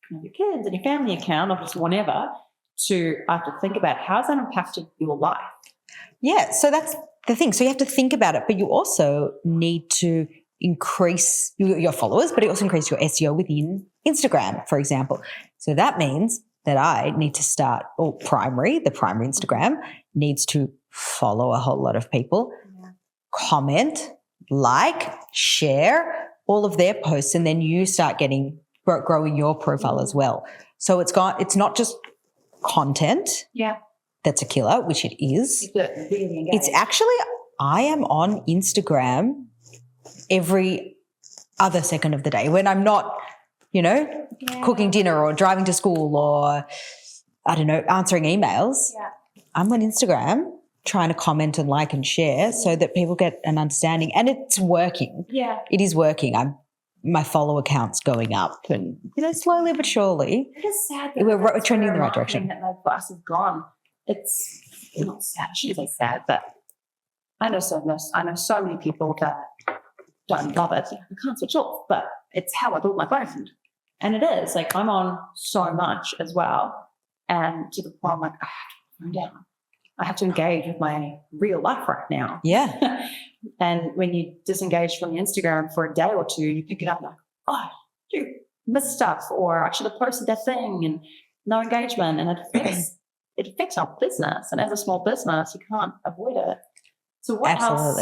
your kids and your family account or just whatever, to I have to think about how's that impacted your life. Yeah, so that's the thing. So you have to think about it, but you also need to increase your followers, but it also increase your SEO within Instagram, for example. So that means that I need to start, the primary Instagram needs to follow a whole lot of people, comment, like, share all of their posts, and then you start growing your profile as well. So it's not just content that's a killer, which it is. It's actually, I am on Instagram every other second of the day when I'm not, cooking dinner or driving to school or, I don't know, answering emails. Yeah. I'm on Instagram trying to comment and like and share so that people get an understanding. And it's working. Yeah. It is working. My follow count's going up and, slowly but surely. It is sad that we're trending in the right direction. That my bus is gone. It's not sad. I shouldn't say sad, but I know so many people that don't love it. I can't switch off, but it's how I built my brand. And it is like I'm on so much as well. And to the point I'm like, I have to calm down. I have to engage with my real life right now. Yeah. And when you disengage from Instagram for a day or two, you pick it up like, oh, you missed stuff, or I should have posted that thing, and no engagement. And it affects our business. And as a small business, you can't avoid it. So what else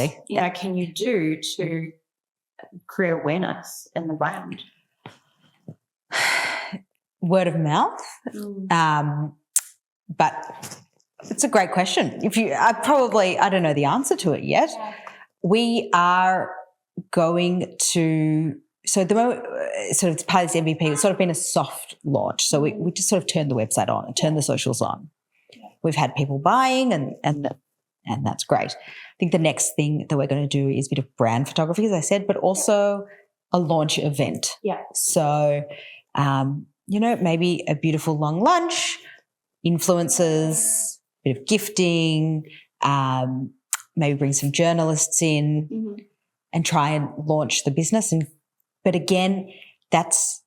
can you do to create awareness in the brand? Word of mouth. But it's a great question. I don't know the answer to it yet. Yeah. We are going to, so the moment, sort of part of this MVP, it's sort of been a soft launch. So we just sort of turned the website on and turned the socials on. Yeah. We've had people buying and that's great. I think the next thing that we're going to do is a bit of brand photography, as I said, but also a launch event. Yeah. So, maybe a beautiful long lunch, influencers, bit of gifting, maybe bring some journalists in and try and launch the business. But again, that's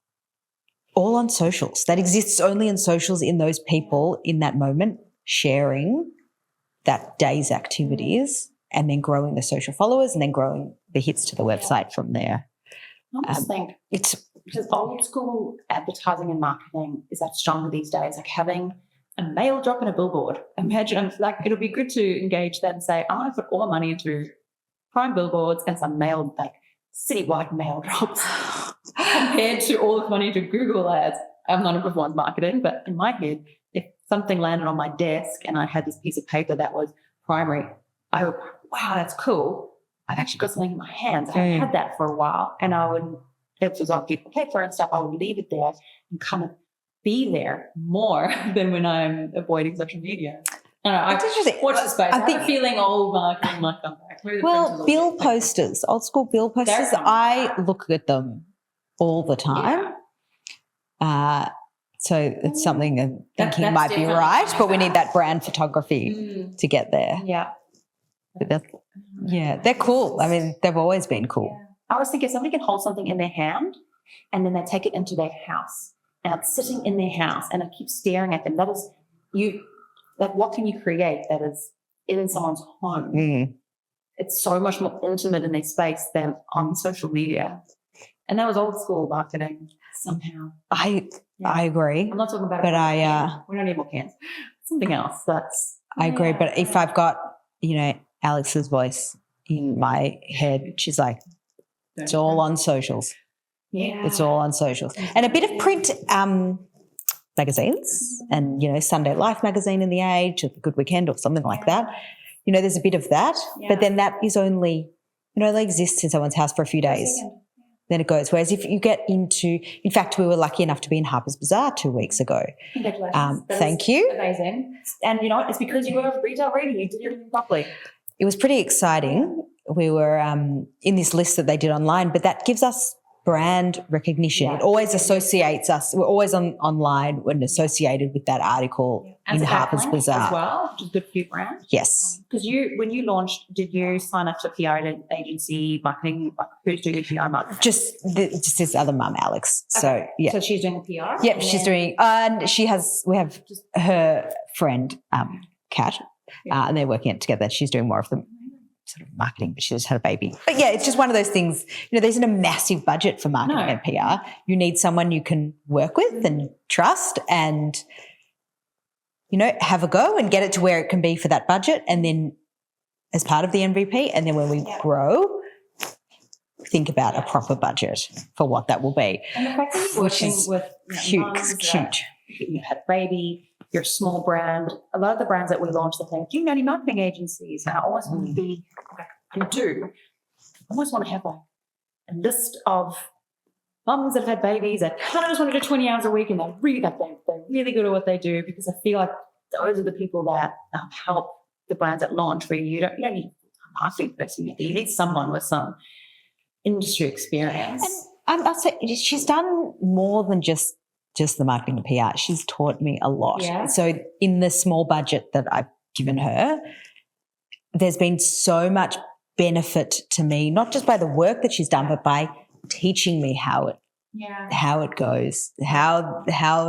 all on socials. That exists only in socials, in those people in that moment sharing that day's activities and then growing the social followers and then growing the hits to the website from there. I just think it's because old school advertising and marketing is that stronger these days, like having a mail drop in a billboard. Imagine, like, it'll be good to engage that and say, I'm going to put all my money into prime billboards and some mail, like citywide mail drops compared to all the money to Google ads. I'm not a performance marketing, but in my head, if something landed on my desk and I had this piece of paper that was primary, I would, wow, that's cool. I've actually got something in my hands. I haven't had that for a while. And I would, if it was on people paper and stuff, I would leave it there and kind of be there more than when I'm avoiding social media. I don't know. That's interesting. Watch the space. I think feeling old marketing might come back. Well, bill posters, old school bill posters, I look at them all the time. Yeah. So it's something I'm thinking might be right, but we need that brand photography to get there. Yeah. They're cool. I mean, they've always been cool. Yeah. I was thinking somebody can hold something in their hand and then they take it into their house. And it's sitting in their house and I keep staring at them. That is what can you create that is in someone's home? Mm. It's so much more intimate in their space than on social media. And that was old school marketing somehow. I agree. I'm not talking about we don't need more cans. Something else. I agree. But if I've got, Alex's voice in my head. She's like, it's all on socials. Yeah. It's all on socials. And a bit of print magazines and, Sunday Life magazine in The Age or The Good Weekend or something like that. There's a bit of that, but then that is only, it exists in someone's house for a few days. Then it goes. Whereas if you get into, in fact, we were lucky enough to be in Harper's Bazaar 2 weeks ago. Congratulations. Thank you. Amazing. And it's because you were a retail reading, you did everything properly. It was pretty exciting. We were in this list that they did online, but that gives us brand recognition. It always associates us. We're always online when associated with that article in Harper's Bazaar as well, which is good for your brand. Yes. Because when you launched, did you sign up to a PR agency, marketing? Who's doing your PR marketing? Just his other mum, Alex. Okay. So yeah. So she's doing the PR. Yep, she's doing. And we have her friend, Kat, and they're working it together. She's doing more of the sort of marketing, but she just had a baby. But yeah, it's just one of those things, there isn't a massive budget for marketing and PR. You need someone you can work with and trust and, have a go and get it to where it can be for that budget. And then as part of the MVP, and then when we grow, think about a proper budget for what that will be. And the fact that you're working with huge. You had a baby, you're a small brand. A lot of the brands that we launched, they think, do you know any marketing agencies? And I always want to be, I do. I always want to have a list of mums that have had babies that kind of just want to do 20 hours a week and they're really good at what they do, because I feel like those are the people that help the brands at launch, where you don't need a marketing person. You need someone with some industry experience. And I'll say she's done more than just the marketing and PR. She's taught me a lot. Yeah. So in the small budget that I've given her, there's been so much benefit to me, not just by the work that she's done, but by teaching me how it goes, how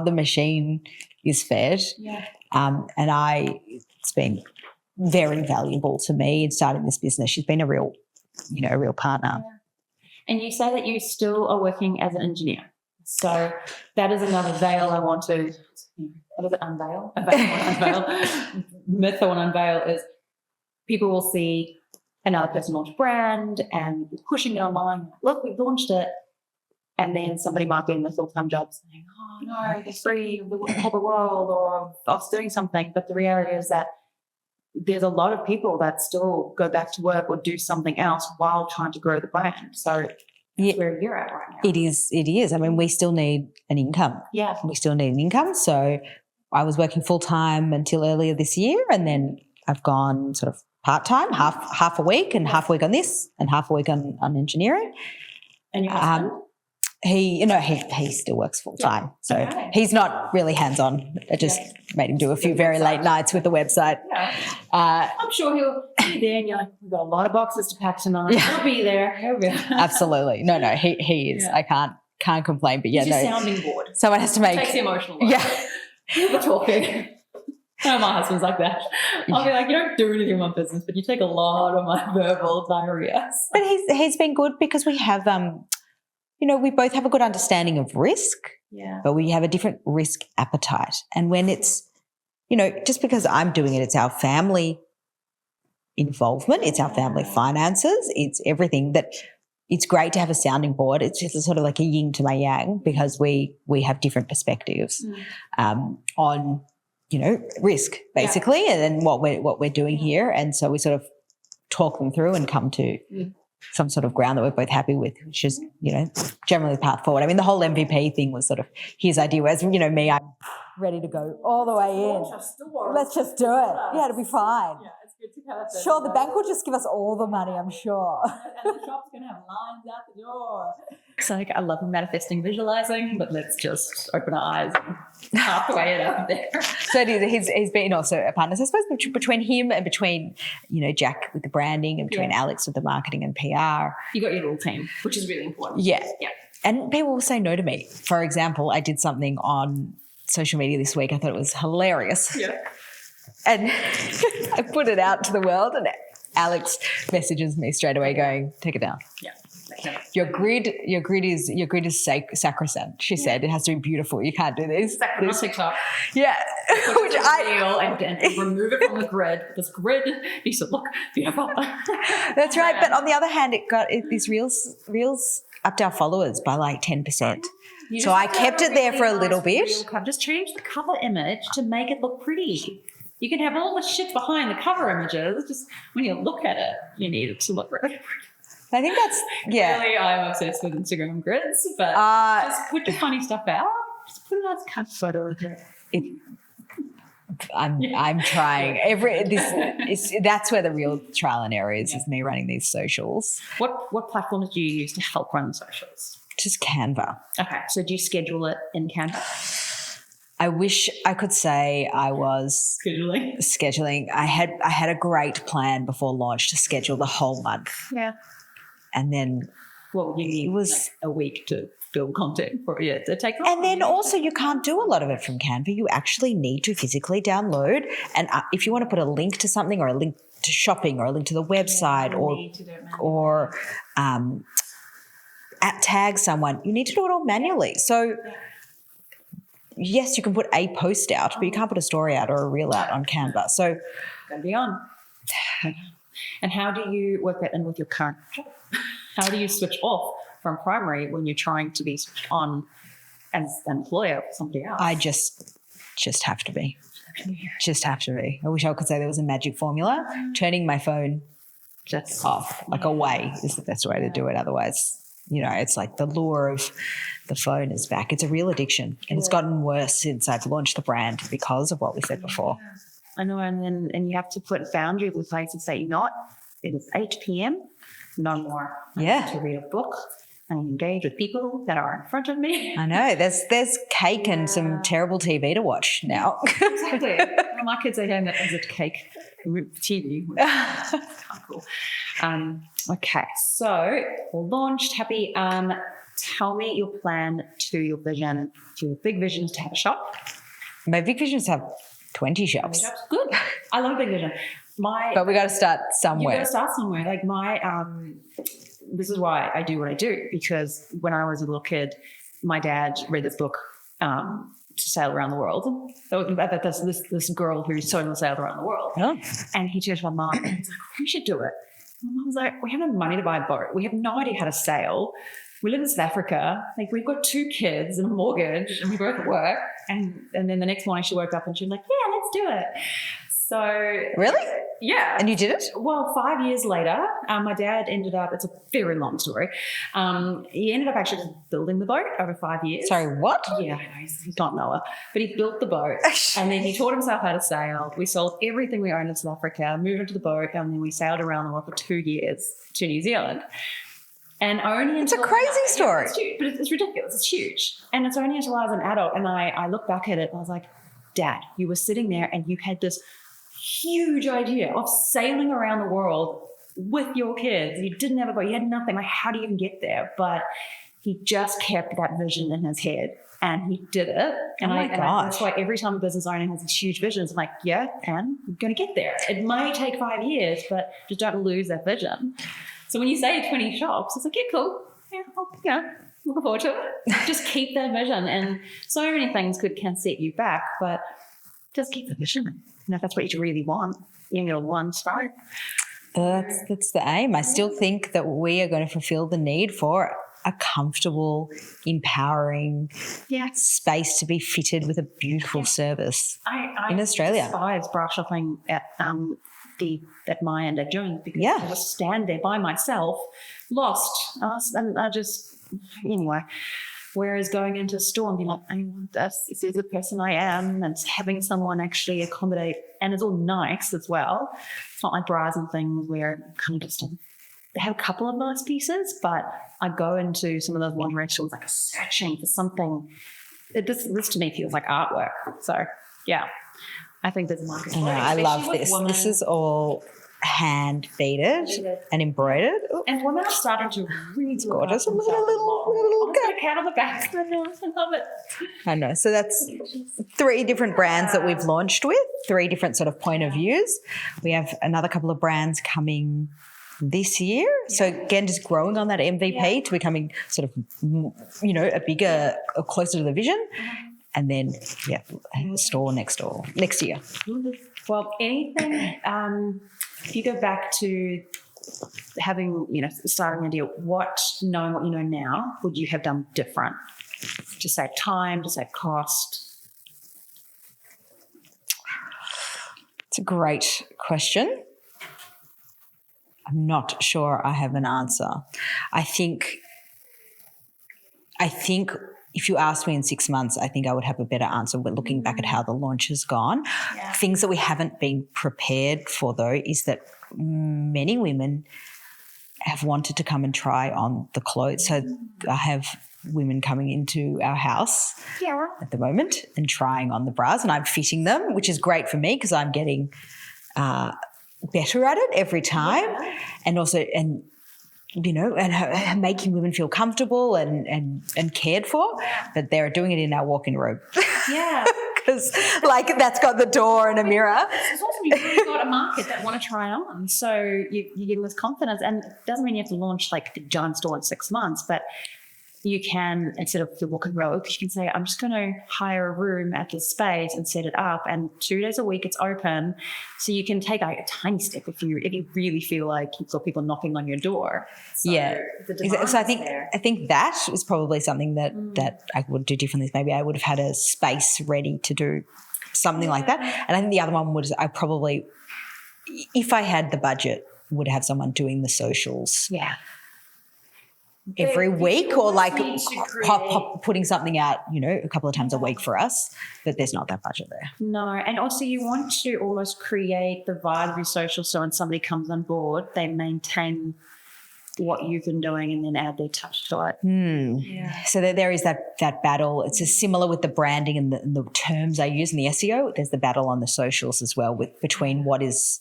the machine is fed. Yeah. And it's been very valuable to me in starting this business. She's been a real partner. Yeah. And you say that you still are working as an engineer. So that is another veil I want to, what is it, unveil? A veil I want to unveil. Myth I want to unveil is people will see another person launch a brand and pushing it online. Look, we've launched it. And then somebody might be in the full-time job saying, oh, no, it's free of the corporate world, or I was doing something. But the reality is that there's a lot of people that still go back to work or do something else while trying to grow the brand. So that's where you're at right now. It is. I mean, we still need an income. Yeah. We still need an income. So I was working full-time until earlier this year, and then I've gone sort of part-time, half a week, and half a week on this and half a week on engineering. And your husband? He still works full time, so he's not really hands on. I just made him do a few very late nights with the website. Yeah. I'm sure he'll be there, and you're like, we've got a lot of boxes to pack tonight. Yeah. He'll be there. Absolutely, no, he is. Yeah. I can't complain, but He's your sounding board. Someone has to make. Takes the emotional load. Yeah, we're talking. No, my husband's like that. I'll be like, you don't do anything in my business, but you take a lot of my verbal diarrhea. But he's been good because we have we both have a good understanding of risk, but we have a different risk appetite. And when it's, just because I'm doing it, it's our family involvement, it's our family finances, it's everything that it's great to have a sounding board. It's just sort of like a yin to my yang, because we have different perspectives on, risk basically, and then what we're doing here. And so we sort of talk them through and come to some sort of ground that we're both happy with, which is, generally the path forward. I mean, the whole MVP thing was sort of his idea, whereas, me, I'm ready to go all the way in. Let's just do it. Yeah, it'll be fine. Yeah, it's good to have it. Sure, the bank will just give us all the money, I'm sure. And the shop's going to have lines out the door. It's like, I love manifesting, visualizing, but let's just open our eyes and halfway it up there. So he's been also a partner. So I suppose between him and between, Jack with the branding, and between Alex with the marketing and PR. You got your little team, which is really important. Yeah. And people will say no to me. For example, I did something on social media this week. I thought it was hilarious. Yeah. And I put it out to the world, and Alex messages me straight away going, take it down. Yeah. your grid is sacrosanct. She said it has to be beautiful. You can't do this. Exactly. TikTok. Yeah, Which and remove it from the grid. This grid needs to look beautiful. That's right. But on the other hand, these reels upped our followers by like 10%. So I kept it there for a little bit. Just change the cover image to make it look pretty. You can have all the shit behind the cover images. Just when you look at it, you need it to look really pretty. I think that's, yeah. Really, I'm obsessed with Instagram grids, but just put your funny stuff out. Just put a nice cut photo of it. I'm trying. That's where the real trial and error is me running these socials. What platforms do you use to help run the socials? Just Canva. Okay, so do you schedule it in Canva? I wish I could say I was scheduling. I had a great plan before launch to schedule the whole month. Yeah. And then you need like a week to build content for it to take. And then also you can't do a lot of it from Canva. You actually need to physically download. And if you want to put a link to something or a link to shopping or a link to the website or tag someone, you need to do it all manually. So yes, you can put a post out, but you can't put a story out or a reel out on Canva. So going to be on. And how do you work that in with your current job? How do you switch off from primary when you're trying to be switched on as an employer for somebody else? I just have to be. Just have to be. I wish I could say there was a magic formula. Turning my phone just off, like away, is the best way to do it. Otherwise, it's like the lure of the phone is back. It's a real addiction, and it's gotten worse since I've launched the brand because of what we said before. I know, and you have to put a boundary with places and say, it is 8 p.m., no more. I need to read a book and engage with people that are in front of me. I know. There's cake and some terrible TV to watch now. Exactly. My kids are home that is a cake TV. Cool. Okay, so we're launched. Happy. Tell me your plan to your vision. Your big vision is to have a shop. My big vision is to have 20 shops. Good. I love big vision. But we got to start somewhere. You got to start somewhere. Like this is why I do what I do, because when I was a little kid, my dad read this book to sail around the world. So this girl who totally sailed around the world. Oh. And he turned to my mom and he's like, we should do it. And my mom was like, we have no money to buy a boat. We have no idea how to sail. We live in South Africa. Like, we've got 2 kids and a mortgage and we both work. And then the next morning she woke up and she was like, yeah, let's do it. So really? Yeah. And you did it? Well, 5 years later, my dad ended up, it's a very long story. He ended up actually just building the boat over 5 years. Sorry, what? Yeah, I know, he's not Noah. But he built the boat and then he taught himself how to sail. We sold everything we owned in South Africa, moved into the boat, and then we sailed around the world for 2 years to New Zealand. And only it's a crazy story. It's huge, but it's ridiculous. It's huge. And it's only until I was an adult and I look back at it and I was like, Dad, you were sitting there and you had this huge idea of sailing around the world with your kids. You didn't have a boat. You had nothing. Like, how do you even get there? But he just kept that vision in his head and he did it. And that's why every time a business owner has this huge vision, it's like, yeah, and you're going to get there. It might take 5 years, but just don't lose that vision. So when you say 20 shops, it's like, yeah, cool. Yeah, looking forward to it. Just keep that vision. And so many things can set you back, but just keep the vision. If that's what you really want, you're going to one start. That's the aim. I still think that we are going to fulfill the need for a comfortable, empowering space to be fitted with a beautiful service in Australia. I despise bra shopping at my end of doing, because I just stand there by myself, lost. And I just, anyway. Whereas going into a store and being like, I want this is the person I am, and having someone actually accommodate, and it's all nice as well. It's not like bras and things where kind of just they have a couple of nice pieces, but I go into some of those lingerie stores like searching for something. This to me feels like artwork. So yeah, I think there's a market. I love this. This is all hand beaded and embroidered. And women are starting to really gorgeous. Look at a little cat on the back. I love it. I know. So that's 3 different brands that we've launched with, 3 different sort of point of views. We have another couple of brands coming this year. So again, just growing on that MVP to becoming sort of, a bigger, closer to the vision. And then, a store next year. Well, anything, if you go back to having, starting a deal, knowing what you know now, would you have done different to save time, to save cost? It's a great question. I'm not sure I have an answer. I think if you asked me in 6 months, I think I would have a better answer. But looking back at how the launch has gone, things that we haven't been prepared for, though, is that many women have wanted to come and try on the clothes. So I have women coming into our house at the moment and trying on the bras, and I'm fitting them, which is great for me because I'm getting better at it every time, and also and making women feel comfortable and cared for. But they're doing it in our walk-in room. Yeah. Because that's got the door and a mirror. It's also you've really got a market that want to try on. So you get this confidence, and it doesn't mean you have to launch like the giant store in 6 months, but you can, instead of the walk-in robe, you can say, I'm just going to hire a room at this space and set it up, and 2 days a week it's open. So you can take a tiny step if you really feel like you've got people knocking on your door. So So I think that was probably something that I would do differently. Maybe I would have had a space ready to do something like that. And I think the other one was I probably, if I had the budget, would have someone doing the socials. Yeah. Every week, or putting something out, a couple of times a week for us, but there's not that budget there. No, and also you want to almost create the vibe of your social, so when somebody comes on board, they maintain what you've been doing and then add their touch to it. Yeah. So there is that battle. It's similar with the branding and the terms I use in the SEO. There's the battle on the socials as well between what is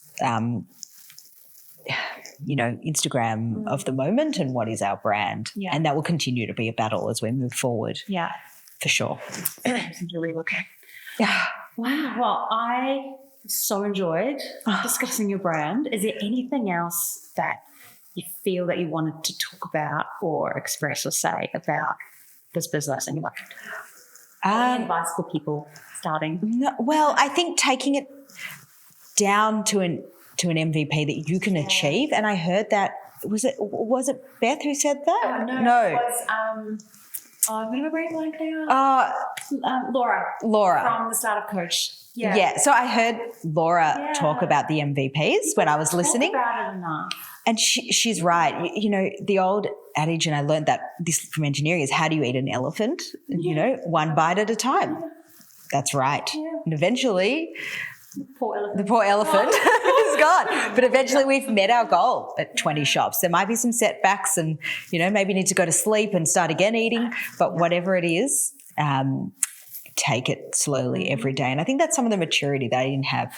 Instagram of the moment and what is our brand. Yeah. And that will continue to be a battle as we move forward. Yeah. For sure. Really okay. Yeah. Wow. Well, I so enjoyed discussing your brand. Is there anything else that you feel that you wanted to talk about or express or say about this business and your life? Any advice for people starting? Well, I think taking it down to an MVP that you can achieve. And I heard that, was it Beth who said that? No. It was, I'm going to bring blank now. Laura. From the Startup Coach. Yeah. So I heard Laura talk about the MVPs when I was listening. Talk about it enough. And she's right. The old adage, and I learned that this from engineering, is how do you eat an elephant? One bite at a time. That's right. Yeah. And eventually the poor elephant is gone. But eventually we've met our goal at 20 shops. There might be some setbacks and, maybe need to go to sleep and start again eating. But whatever it is, take it slowly every day. And I think that's some of the maturity that I didn't have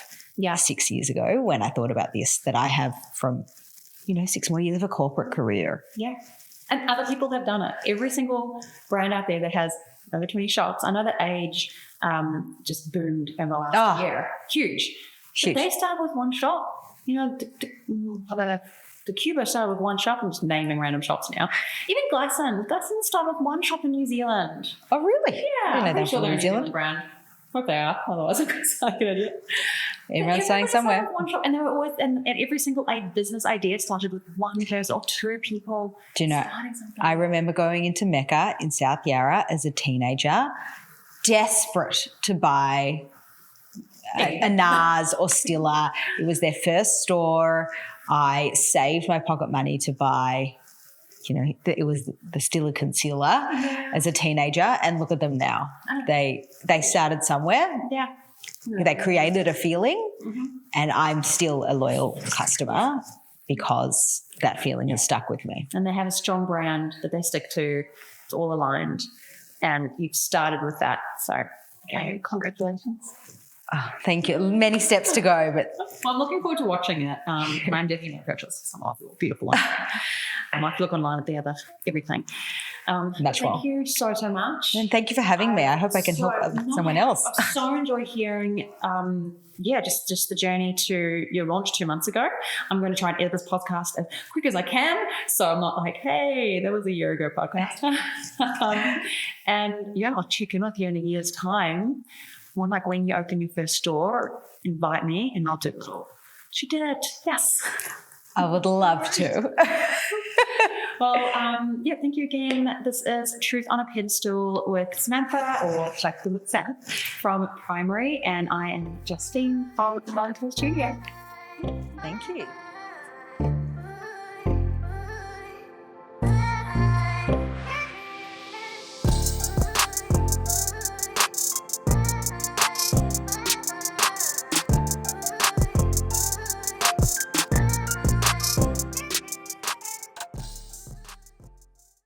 6 years ago when I thought about this, that I have from, 6 more years of a corporate career. Yeah. And other people have done it. Every single brand out there that has over 20 shops, I know that Age just boomed in the last year. Huge. But they started with one shop. The Cuba started with one shop. I'm just naming random shops now. Even Glycine started with one shop in New Zealand. Oh, really? Yeah. I didn't know that sure from New Zealand brand. Hope they are. Otherwise, I'm like an idiot. Everyone's starting somewhere. One shop, and they were always, and every single business idea started with one person or two people. Do you know? I remember going into Mecca in South Yarra as a teenager, desperate to buy a NARS or Stilla. It was their first store. I saved my pocket money to buy, it was the Stilla concealer as a teenager, and look at them now. They started somewhere. Yeah. They created a feeling, and I'm still a loyal customer because that feeling has stuck with me. And they have a strong brand that they stick to. It's all aligned, and you've started with that. So, congratulations. Oh, thank you. Many steps to go, but I'm looking forward to watching it. And I'm definitely going to purchase some of the beautiful ones. I might look online at the other everything. Much more. Thank you so much. And thank you for having me. I hope I can help someone else. I so enjoyed hearing, just the journey to your launch 2 months ago. I'm going to try and edit this podcast as quick as I can, so I'm not like, hey, that was a year ago podcast. I'll check in with you in a year's time. When you open your first store, invite me and I'll do it all. She did. Yes. I would love to. Well, thank you again. This is Truth on a Pedestal with Samantha, or like with Sam from Primary, and I am Justine from Mindful Studio. Thank you.